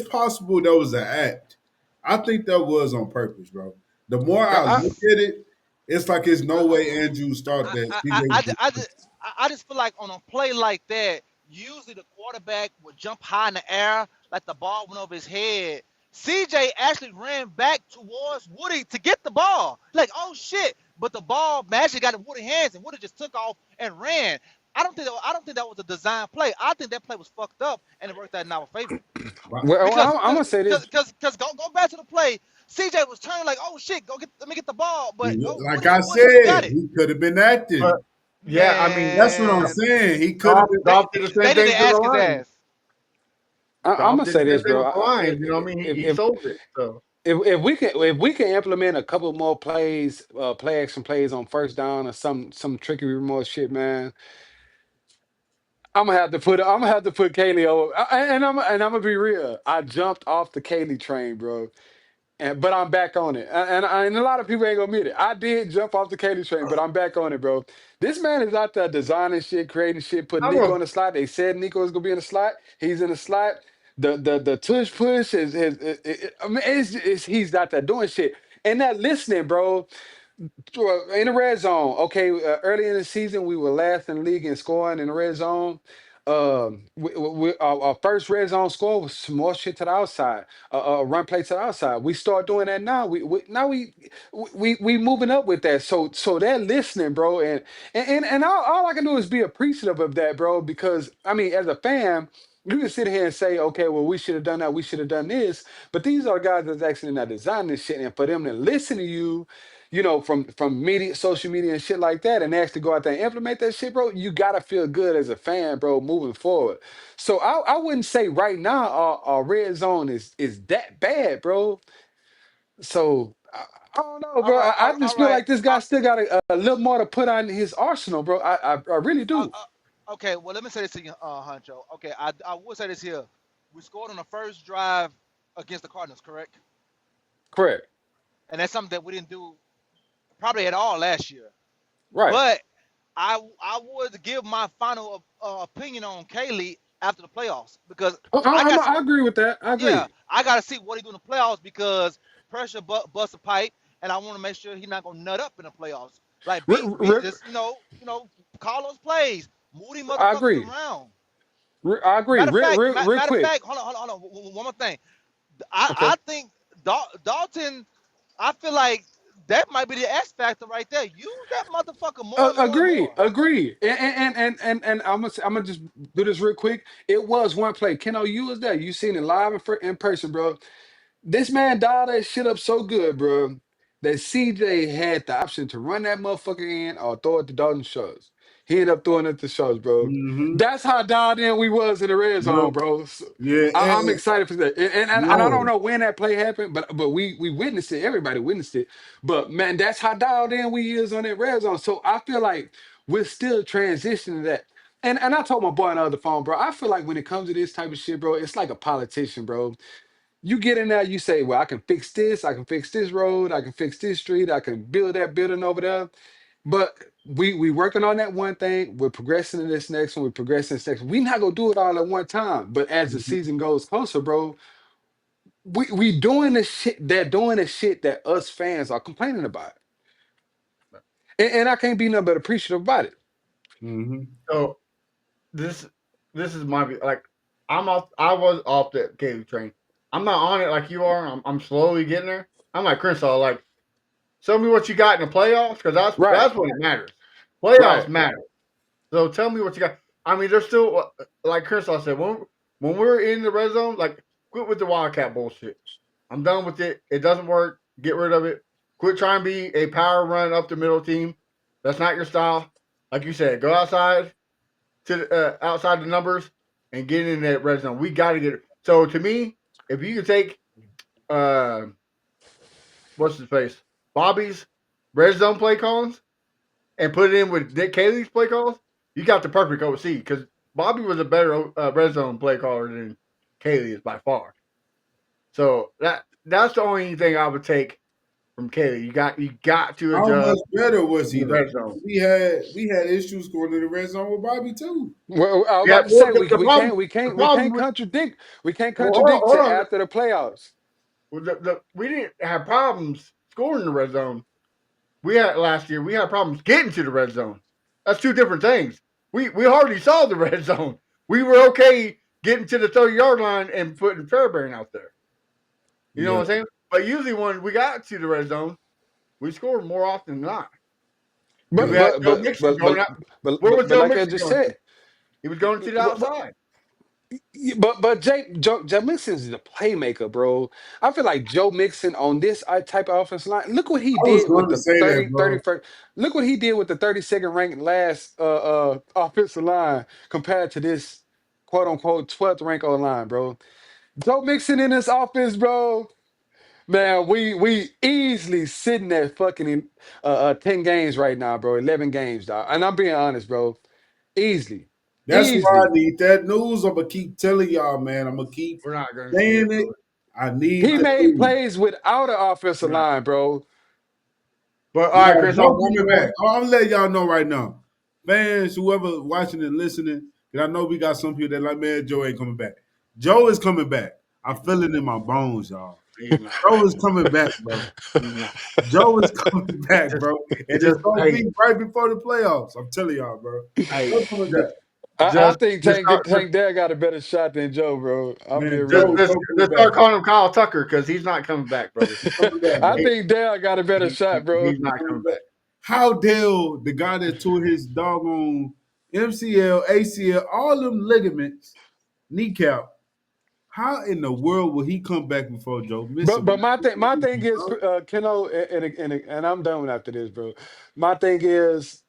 possible that was an act. I think that was on purpose, bro. The more I I, look at it, it's like it's I, no way Andrews thought I, that I, CJ I, I, was. ju- I, just, I just feel like on a play like that, usually the quarterback would jump high in the air, like the ball went over his head. CJ actually ran back towards Woody to get the ball. Like, oh shit! But the ball magically got in Woody's hands, and Woody just took off and ran. I don't think that was a design play. I think that play was fucked up, and it worked out in our favor. well, Because I'm because gonna say this. go back to the play. CJ was turning like, oh shit, go get let me get the ball, but oh Like Woody I Woody got said, it. he could have been But acting. yeah, I mean, That's what I'm Man, saying. He could have Goff, been. they Goff did the they same need thing to to the ask his Lions. ass. I'm Goff gonna did say the same this, thing bro. with the Lions. You know what I mean? He sold it. So If we can implement a couple more plays, play action plays on first down or some tricky remote shit, man, I'm gonna have to put Kaylee over, and I'm gonna be real. I jumped off the Kaylee train, bro. But I'm back on it, and a lot of people ain't gonna admit it. I did jump off the Katy train, but I'm back on it, bro. This man is out there designing shit, creating shit, putting I'm Nico a in the slot. They said Nico was gonna be in the slot. He's in the slot. The tush push I mean, he's out there doing shit and not listening, bro. In the red zone. Okay, early in the season, we were last in the league in scoring in the red zone. Our first red zone score was some more shit to the outside, run play to the outside. We start doing that now. We moving up with that. So they're listening, bro. And all I can do is be appreciative of that, bro. Because I mean, as a fan. You can sit here and say, okay, well, we should have done that, we should have done this, but these are guys that's actually not designing this shit, and for them to listen to you, from media, social media, and shit like that, and actually go out there and implement that shit, bro. You gotta feel good as a fan, bro, moving forward. So I wouldn't say right now our red zone is that bad, bro. So I don't know, All bro. right, I just all feel right. like this guy still got a little more to put on his arsenal, bro. I really do. Okay, well, let me say this to you, Huncho. Okay, I will say this here. We scored on the first drive against the Cardinals, correct? Correct. And that's something that we didn't do probably at all last year. Right. But I would give my final opinion on Kaylee after the playoffs because I got to I agree with that. I yeah agree. I got to see what he do in the playoffs because pressure bust a pipe and I want to make sure he's not gonna nut up in the playoffs. Like be just call those plays, move these I motherfuckers agree. around. I agree. Real Matter of quick. fact, hold on. One more thing. I Okay. I think Dalton. I feel like that might be the X factor right there. Use that motherfucker more and more and Agree, more. agree, and I'm gonna just do this real quick. It was one play. Keno, you was there. You seen it live in person, bro. This man dialed that shit up so good, bro, that CJ had the option to run that motherfucker in or throw it to Dalton Schultz. He ended up throwing it to Schultz, bro. Mm-hmm. That's how dialed in we was in the red zone, Yep. bro. So, Yeah, I'm and excited for that, and I don't yo, know when that play happened, but we witnessed it. Everybody witnessed it. But man, that's how dialed in we is on that red zone. So I feel like we're still transitioning that. And I told my boy on the other phone, bro. I feel like when it comes to this type of shit, bro, it's like a politician, bro. You get in there, you say, well, I can fix this, I can fix this road, I can fix this street, I can build that building over there. But we working on that one thing, we're progressing in this next one, we're progressing this next one. We not gonna do it all at one time. But as the season goes closer, bro, we doing the shit, they're doing the shit that us fans are complaining about. And I can't be nothing but appreciative about it. mm-hmm. So this this is my like I'm off. I was off the Caleb train. I'm not on it like you are. I'm slowly getting there. I'm like Crenshaw. Like, show me what you got in the playoffs because Right, that's what it matters. Playoffs right. matter. So tell me what you got. I mean, there's still like Crenshaw said when we're in the red zone, like quit with the Wildcat bullshit. I'm done with it. It doesn't work. Get rid of it. Quit trying to be a power run up the middle team. That's not your style. Like you said, go outside to outside the numbers and get in that red zone. We got to get it. So to me, if you could take uh, what's his face, Bobby's red zone play calls and put it in with Dick Cayley's play calls, you got the perfect OC because Bobby was a better red zone play caller than Cayley is by far. So that's the only thing I would take from Cayley. You got to How much adjust better was in he the though? red zone. We had issues going to the red zone with Bobby too. Well, I was Yeah, about to well, say the problem the we problem can't with contradict well, hold on, to hold on. after the playoffs. Well, we didn't have problems scoring in the red zone. We had last year. We had problems getting to the red zone. That's two different things. We hardly saw the red zone. We were okay getting to the 30-yard line and putting Fairbairn out there. You know Yeah. what I'm saying? But usually when we got to the red zone, we scored more often than not because we But had but Joe but Mixon but going but out. Where was but Joe like I Mixon just going to? said, He was going to the outside. but Joe Mixon is the playmaker, bro. I feel like Joe Mixon on this type of offensive line. Look what he I was did with going to the say that, bro. 31st. Look what he did with the 32nd ranked last offensive line compared to this quote unquote 12th ranked O line, bro. Joe Mixon in this offense, bro. Man, we easily sitting at fucking 10 games right now, bro. 11 games, dog. And I'm being honest, bro. Easily. That's why I Easily. need that news. I'm gonna keep telling y'all, man. I'm gonna keep We're not going to see it, saying it. brother. I need He Not, the made news. plays without an offensive we're not. line, bro. But all right, Now, Chris, Joe one coming more. back. I'm letting y'all know right now, fans, whoever watching and listening, because I know we got some people that like, man, Joe ain't coming back. Joe is coming back. I feel it in my bones, y'all. He's not. Joe is coming back, bro. He's not. Joe is coming back, Just, bro. And it's just, gonna hey, be right before the playoffs. I'm telling y'all, bro. hey, Joe coming back. I just, think just start, Tank Dare got a better shot than Joe, bro. I'm being Man, just, Joe real. is just, so coming just back, start bro. calling him Kyle Tucker because he's not coming back, brother. He's coming back, I bro. He, think Dale got a better shot, bro. he's not Coming coming back. back. How Dale, the guy that tore his doggone MCL, ACL, all them ligaments, kneecap, how in the world will he come back before Joe Mixon? But my thing is, Keno, and I'm done after this, bro. My thing is,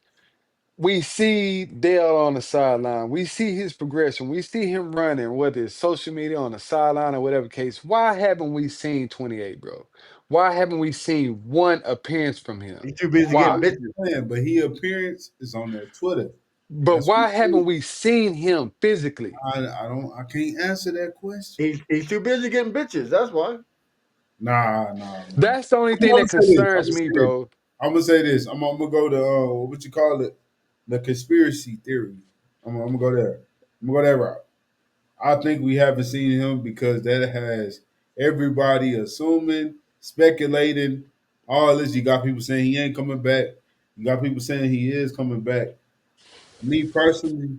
we see Dale on the sideline. We see his progression. We see him running, whether it's social media on the sideline or whatever case. Why haven't we seen 28, bro? Why haven't we seen one appearance from him? He's too busy I getting Why? bitches. understand, but he appearance is on that Twitter. But That's what why it is. haven't we seen him physically? I can't answer that question. He's too busy getting bitches. That's why. Nah. That's the only I'm thing gonna that say this. I'm concerns gonna me, say this. bro. I'm gonna say this. I'm gonna go to what you call it, the conspiracy theory. I'm gonna go there. I'm gonna go that route. I think we haven't seen him because that has everybody assuming, speculating, all this. You got people saying he ain't coming back. You got people saying he is coming back. Me personally,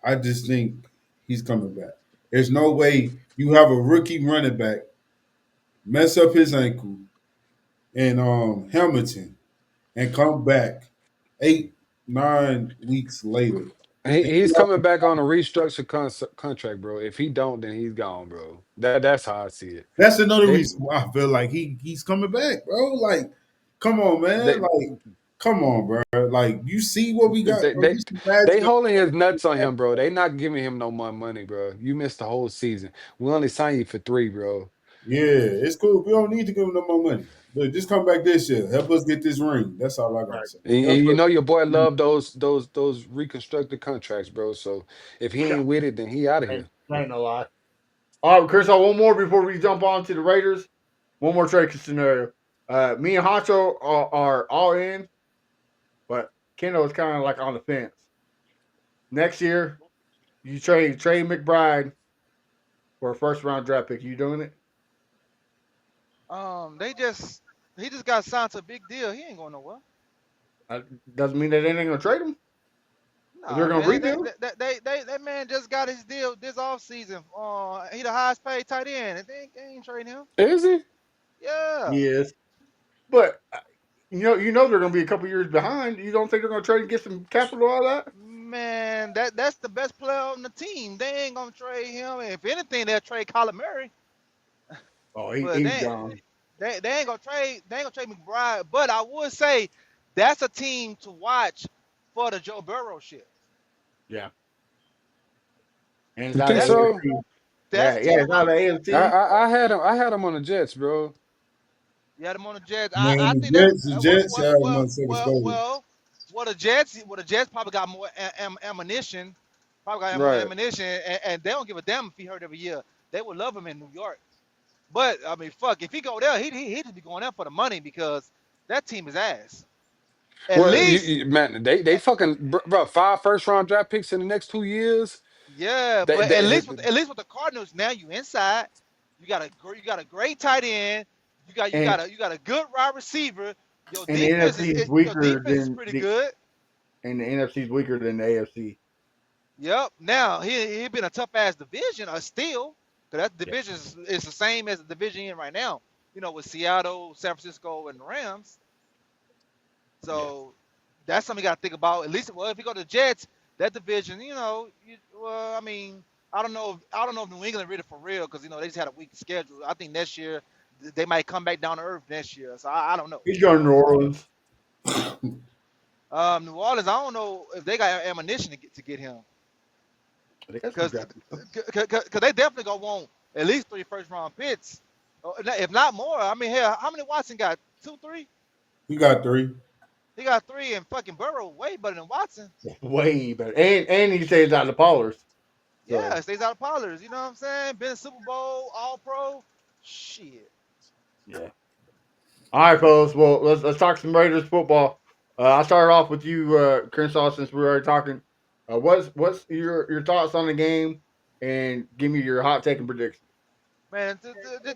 I just think he's coming back. There's no way you have a rookie running back mess up his ankle in Hamilton and come back 8, 9 weeks later. He's coming back on a restructured contract, bro. If he don't, then he's gone, bro. That's how I see it. That's another They reason why I feel like he's coming back, bro. Like, come on, man. they Like, come on, bro. Like, you see what we got, they bro. they, You see magic. they holding his nuts on him, bro. They not giving him no more money, bro. You missed the whole season. We only signed you for 3, bro. Yeah, it's cool. We don't need to give him no more money. Look, just come back this year. Help us get this ring. That's all I gotta Right. say. And Help you us. know your boy love those reconstructed contracts, bro. So if he Yeah, ain't with it, then he out of ain't, here. ain't no lie. All right, Chris, one more before we jump on to the Raiders. One more trade scenario. Me and Honcho are all in, but Kendall is kind of like on the fence. Next year, you trade McBride for a first round draft pick. You doing it? They just he just got signed to a big deal. He ain't going nowhere. Doesn't mean that they ain't gonna trade him. They're Nah, gonna man, rebuild. that man just got his deal this offseason. He the highest paid tight end, and they ain't trading him. Is he? Yeah, Yes, but you know they're gonna be a couple years behind. You don't think they're gonna trade and get some capital out of that? man, that's the best player on the team. They ain't gonna trade him. If anything, they'll trade Kyler Murray, Oh, but he's gone. they ain't gonna trade. They ain't gonna trade McBride. But I would say that's a team to watch for the Joe Burrow shit. Yeah, and it's You out of think the That's so? AFC. that's the Yeah, team to it's out watch. of the AFC. I had him on the Jets, bro. You had them on the Jets. I Man, think that the Jets have my second starter. the Jets probably got more ammunition. Probably got more Right. ammunition, and they don't give a damn if he hurt every year. They would love him in New York. But I mean, fuck, if he go there, he just be going there for the money because that team is ass. At Well, least, man, they fucking bro, 5 first round draft picks in the next 2 years. yeah. They, But they, at least with the Cardinals, now you inside. You got a great tight end. And You got a good wide receiver. and the NFC is Your weaker defense is than pretty the good. and the NFC is weaker than the AFC. Yep. Now he been a tough ass division, still, because that Yeah, division is the same as the division in right now. With Seattle, San Francisco, and the Rams. yeah. So that's something you got to think about. At least, well, if you go to the Jets, that division, I mean, I don't know if New England ready for real because they just had a weak schedule. I think next year they might come back down to earth next year. So I don't know. He's going to New Orleans. New Orleans, I don't know if they got ammunition to get him. They got some Because draft picks. they definitely gonna want at least 3 first round picks, if not more. I mean, hell, how many Watson got? 2, 3? We got 3. He got 3, and fucking Burrow way better than Watson. Way better. And he stays out of the Pollars. So Yeah, stays out of Pollards. You know what I'm saying? Been a Super Bowl, All Pro. Shit. yeah. All right, fellas. Well, let's talk some Raiders football. I'll start off with you, Crenshaw, since we were already talking. What's your thoughts on the game, and give me your hot take and prediction. Man,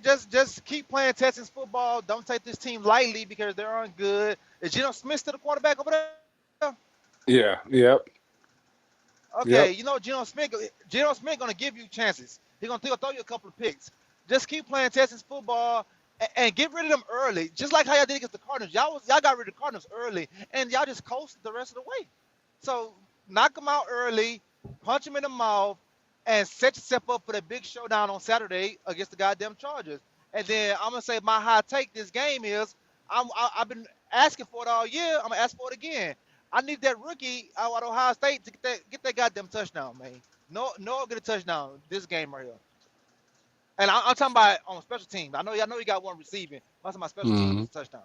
just keep playing Texans football. Don't take this team lightly because they're on good. Is Geno Smith still the quarterback over there? yeah, yep, Okay, yep. Geno Smith gonna give you chances. He's gonna throw you a couple of picks. Just keep playing Texas football and get rid of them early. Just like how y'all did against the Cardinals. Y'all got rid of the Cardinals early and y'all just coasted the rest of the way. So knock them out early, punch them in the mouth, and set yourself up for the big showdown on Saturday against the goddamn Chargers. And then I'm gonna say my high take this game is I've been asking for it all year. I'm gonna ask for it again. I need that rookie out of Ohio State to get that goddamn touchdown, man. No, get a touchdown this game right here. And I'm talking about on special teams. I know you got one receiving. I'm talking about special teams Hmm. gets a touchdown.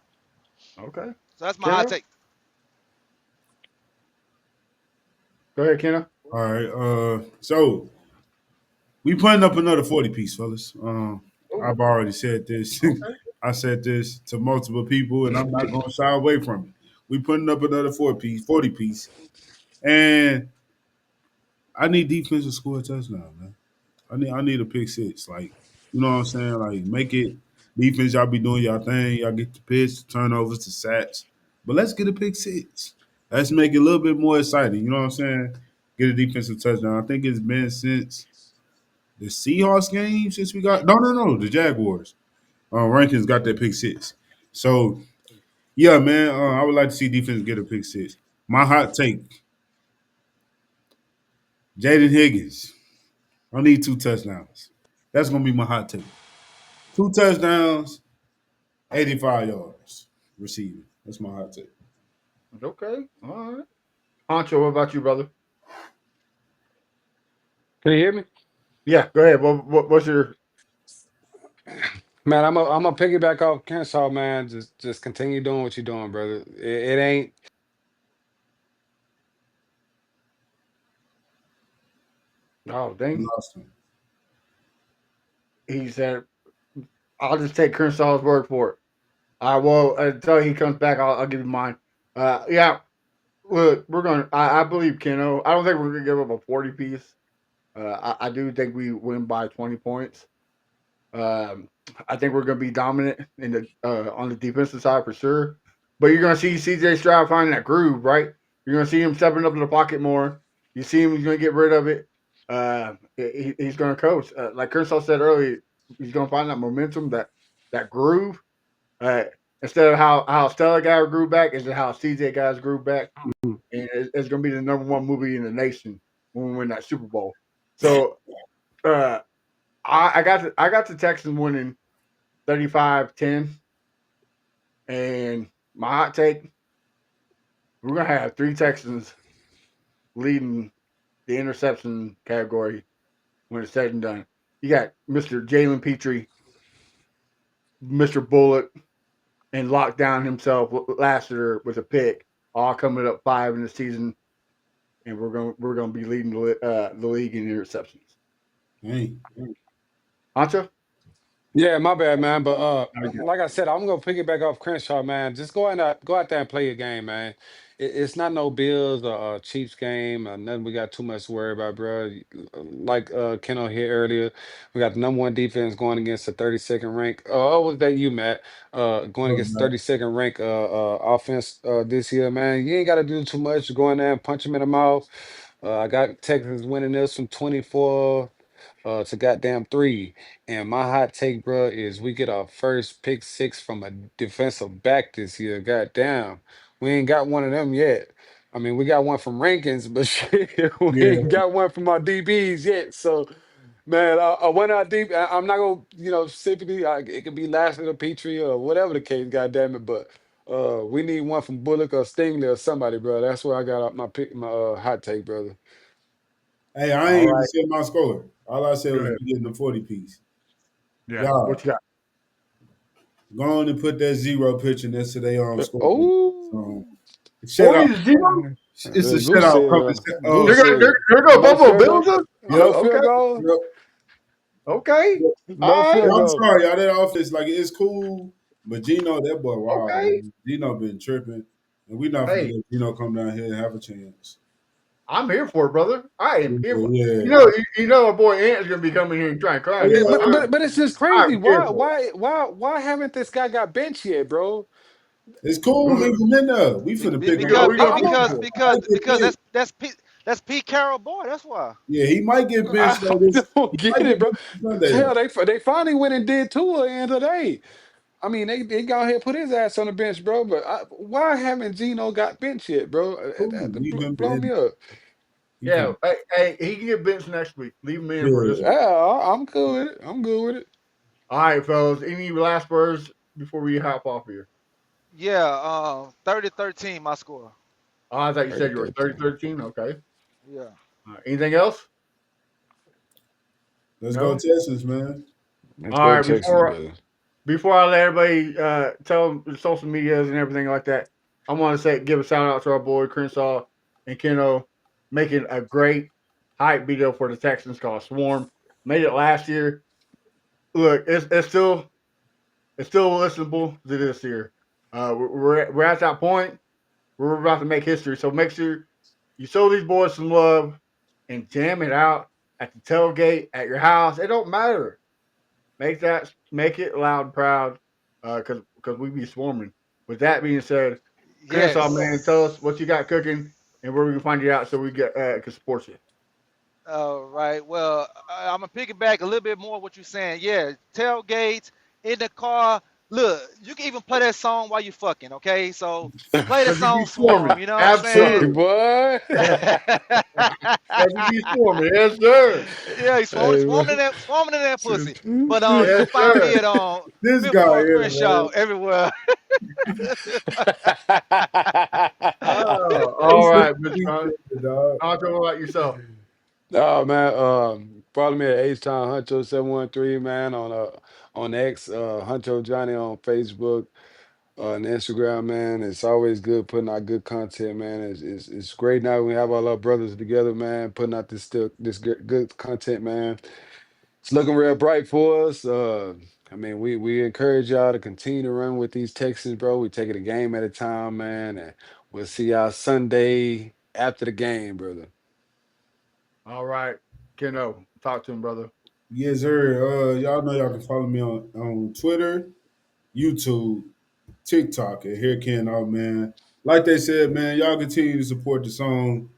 Okay. So that's my high Kenna? take. Go ahead, Kenna. All right. So we putting up another 40 piece, fellas. Oh, I've already said this. okay. I said this to multiple people, and I'm not going to shy away from it. We putting up another 40 piece, and I need defense to score a touchdown, man. I need a pick six. Like, you know what I'm saying? Like, make it defense, y'all be doing y'all thing. Y'all get the pitch, turnovers, the sacks. But let's get a pick six. Let's make it a little bit more exciting. You know what I'm saying? Get a defensive touchdown. I think it's been since the Seahawks game since we got no, the Jaguars. Rankins got that pick six. So yeah, man, I would like to see defense get a pick six. My hot take: Jaden Higgins. I need 2 touchdowns. That's gonna be my hot take. 2 touchdowns, 85 yards receiving. That's my hot take. Okay. All right. Honcho, what about you, brother? Can you hear me? Yeah, go ahead. What's your Man, I'm a piggyback off Kensaw, man. Just continue doing what you're doing, brother. It ain't oh We dang? lost him. He said, "I'll just take Kersaw's word for it." I will until he comes back. I'll give you mine. Yeah. Look, we're going. I believe Keno. I don't think we're gonna give up a 40 piece. I do think we win by 20 points. Um, I think we're going to be dominant in the on the defensive side for sure. But you're going to see CJ Stroud finding that groove, right? You're going to see him stepping up in the pocket more. You see him; he's going to get rid of it. He's going to coach, like Kershaw said earlier. He's going to find that momentum, that groove. Uh, Instead of how Stella guy grew back, is it how CJ guys grew back? And it's going to be the number one movie in the nation when we win that Super Bowl. So uh, I got the Texans winning 35-10. And my hot take, we're gonna have three Texans leading the interception category when it's said and done. You got Mr. Jalen Petrie, Mr. Bullock, and lockdown himself last year with a pick, all coming up five in the season, and we're gonna be leading the league in interceptions. Dang. Ancha? Yeah, my bad, man. But I got like I said, I'm gonna piggyback off Crenshaw, man. Just go out there and play your game, man. It's not no Bills or Chiefs game or nothing. We got too much to worry about, bro. Like Keno here earlier, we got the number one defense going against the 32nd rank. Oh, was that you, Matt? Going Look, against the man. 32nd rank offense this year, man. You ain't got to do too much. Go in there and punch him in the mouth. I got Texans winning this from 24 to goddamn three. And my hot take, bro, is we get our first pick six from a defensive back this year. Goddamn, we ain't got one of them yet. I mean, we got one from Rankins, but shit, we Yeah. ain't got one from our DBs yet. So, man, I went out deep. I'm not gonna, specifically, it could be Lashley or Petrie or whatever the case. Goddamn it, but. We need one from Bullock or Stingley or somebody, bro. That's where I got my pick, my hot take, brother. Hey, I all ain't even right. said my score. All I said Go was ahead. we getting the 40 piece. Yeah. What Y'all, you got? go on and put that zero picture next to their scoreboard. Oh. So, Forty shutout. to zero. It's a Goose shutout said, coming. Goose said, They're gonna no Buffalo field goal, Bills us? no Yep. Okay. field goal, Yep. Okay. Yep. no All right. Yeah, field I'm goal. sorry, y'all. That offense, like, it's cool, but Gino, that boy, wow, Okay. man. Gino been tripping, and we not finna Hey, let Gino come down here and have a chance. I'm here for it, brother. I am Yeah, here for it. yeah. You know, our boy Ant's gonna be coming here and trying to Oh, clown you, Eh, but But yeah. but but it's just I'm crazy. here Why for it. why why why haven't this guy got benched yet, bro? It's cool. Because Leave him in there. We finna pick him up. we gonna cook Because for it. He might get benched. that's Pete Carroll boy. That's why. Yeah, he might get benched I though. This don't he get might it, get bro. benched Sunday Hell, though. they finally went and did two at the end of the day. I mean, they got here put his ass on the bench, bro. But why haven't Gino got benched yet, bro? Cool. Leave him Blow in. me up. He Yeah. finna. Hey, he can get benched next week. Leave him in for Yeah. this week. Yeah, I'm good with it. I'm good with it. All right, fellas. Any last words before we hop off here? Yeah, 30-13 my score. Oh, I thought you said you were 30-13. 30-13. Okay. Yeah. Anything else? Let's go No. Texans, man. Let's All go right. Texas, Before brother. before I let everybody tell them the social medias and everything like that, I want to give a shout out to our boy Crenshaw and Keno making a great hype video for the Texans called Swarm. Made it last year. Look, it's still listenable to this year. We're at that point. We're about to make history. So make sure you show these boys some love and jam it out at the tailgate at your house. It don't matter. Make it loud and proud, because we be swarming. With that being said, Kennesaw man, tell us Yes. what you got cooking and where we can find you out so we get can support you. All right. Well, I'm gonna piggyback a little bit more what you're saying. Yeah, tailgates in the car. look, you can even play that song while you fucking. Okay, so play the Because you be song swarming. "Swarm." You know what I'm saying? Absolutely. Boy. Because you be swarming. Yes, sir. Yeah, he's Hey, swarming bro. in that, swarming in that pussy. But you Yes, can find me sir. at This Fifth guy Ward here, Crenshaw man. everywhere. Oh, He all said right, Mr. he Hunt. said, dog. Talk about yourself. Oh man, follow me at H Town Huncho 713 man on X, Huncho Johnny on Facebook, on Instagram, man. It's always good putting out good content, man. It's great now we have all our brothers together, man, putting out this good content, man. It's looking real bright for us. I mean, we encourage y'all to continue to run with these Texans, bro. We take it a game at a time, man, and we'll see y'all Sunday after the game, brother. All right. Keno, talk to him, brother. Yes, sir. Y'all know y'all can follow me on Twitter, YouTube, TikTok at Here Ken Out, man. Like they said, man, y'all continue to support the song.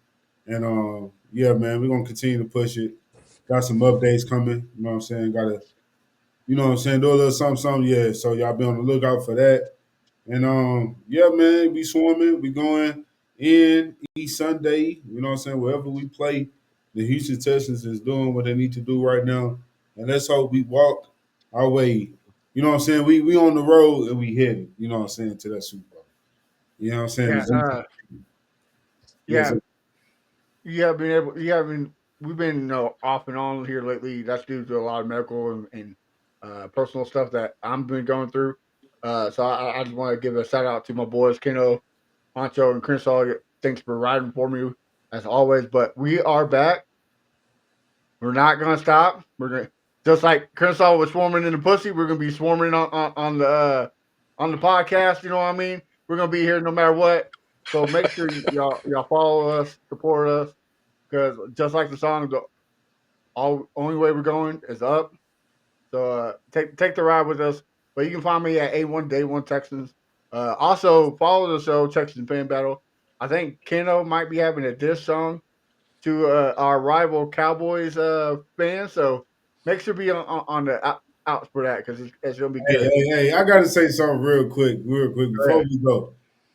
And yeah, man, we're gonna continue to push it. Got some updates coming, you know what I'm saying? Gotta, you know what I'm saying, do a little something, something, yeah. So y'all be on the lookout for that. And yeah, man, we swarming. We going in each Sunday. You know what I'm saying? Wherever we play, the Houston Texans is doing what they need to do right now. And let's hope we walk our way. You know what I'm saying? We on the road and we headed, you know what I'm saying, to that Super Bowl. You know what I'm saying? Yeah, Yes, yeah. sir. You have been able. You have been. We've been off and on here lately. That's due to a lot of medical and personal stuff that I'm been going through. So I just want to give a shout out to my boys Keno, Honcho, and Crenshaw. Thanks for riding for me as always. But we are back. We're not gonna stop. We're gonna just like Crenshaw was swarming in the pussy. We're gonna be swarming on the podcast. You know what I mean? We're gonna be here no matter what. So make sure y'all follow us, support us, because just like the song, the only way we're going is up. So take the ride with us. But you can find me at A1 Day One Texans. Also follow the show Texans Fan Battle. I think Keno might be having a diss song to our rival Cowboys fans. So make sure to be on the outs for that because it's gonna be Hey, good. hey, hey, I gotta say something real quick Go before ahead. we go.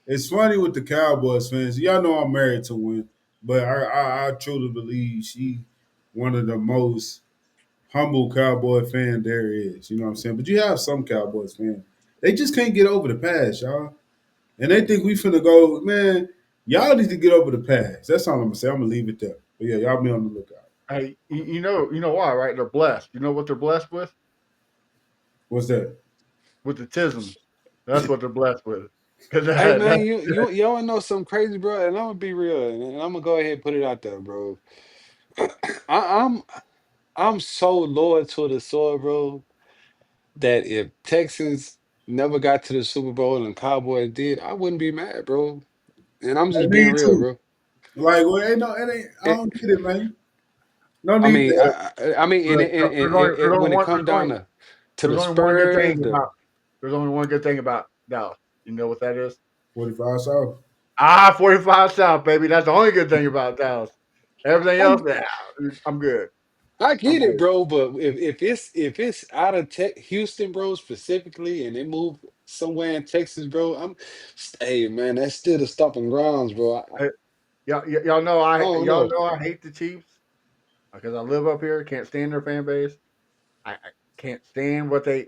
It's funny with the Cowboys fans. Y'all know I'm married to one, but I truly believe she one of the most humble Cowboy fan there is. You know what I'm saying? But you have some Cowboys fans. They just can't get over the past, y'all. And they think we finna go, man, y'all need to get over the past. That's all I'm gonna say. I'm gonna leave it there. But yeah, y'all be on the lookout. Hey, you know why, right? They're blessed. You know what they're blessed with? What's that? With the tisms. That's what they're blessed with. Because Hey man, you wanna know something crazy, bro? And I'm gonna be real, and I'm gonna go ahead and put it out there, bro. I, I'm I'm so loyal to the soil, bro, that if Texans never got to the Super Bowl and Cowboys did, I wouldn't be mad, bro. And I'm I just being need real, to. bro. Like, well, ain't no, it ain't. I it, don't get it, man. No I need mean, that. I mean, look, when it come down to there's the only one good Spurs, thing about there's only one good thing about Dallas. You know what that is? 45 South. 45 South, baby. That's the only good thing about Dallas. Everything else, I'm good. I I'm get it, good. bro, but if it's out of Houston, bro, specifically, and they move somewhere in Texas, bro, hey man, that's still the stomping grounds, bro. Uh, y'all know I don't y'all know. know I hate the Chiefs because I live up here. Can't stand their fan base. I can't stand what they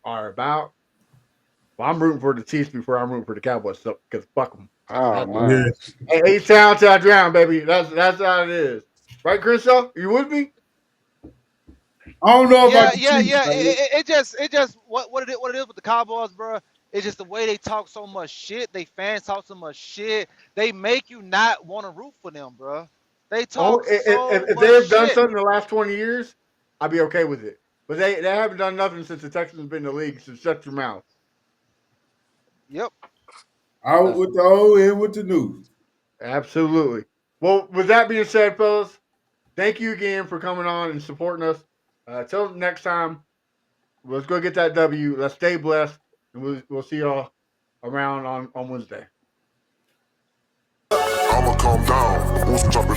are about. Well, I'm rooting for the Chiefs before I'm rooting for the Cowboys. So because fuck them. Oh That's Yeah. man, H town till I drown, baby. That's how it is. Right, Crenshaw? You with me? I don't know about Yeah, the yeah, Chiefs, yeah. man. It just what it is with the Cowboys, bro. It's just the way they talk so much shit. They fans talk so much shit. They make you not want to root for them, bro. They Oh, talk so if they much have done shit. something in the last 20 years, I'd be okay with it. But they haven't done nothing since the Texans been in the league. So shut your mouth. Yep. Out That's with the old, in with the new. absolutely. Well, with that being said, fellas, thank you again for coming on and supporting us. Till next time, let's go get that W. Let's stay blessed, and we'll see y'all around on Wednesday. I'ma calm down. Who's jumping?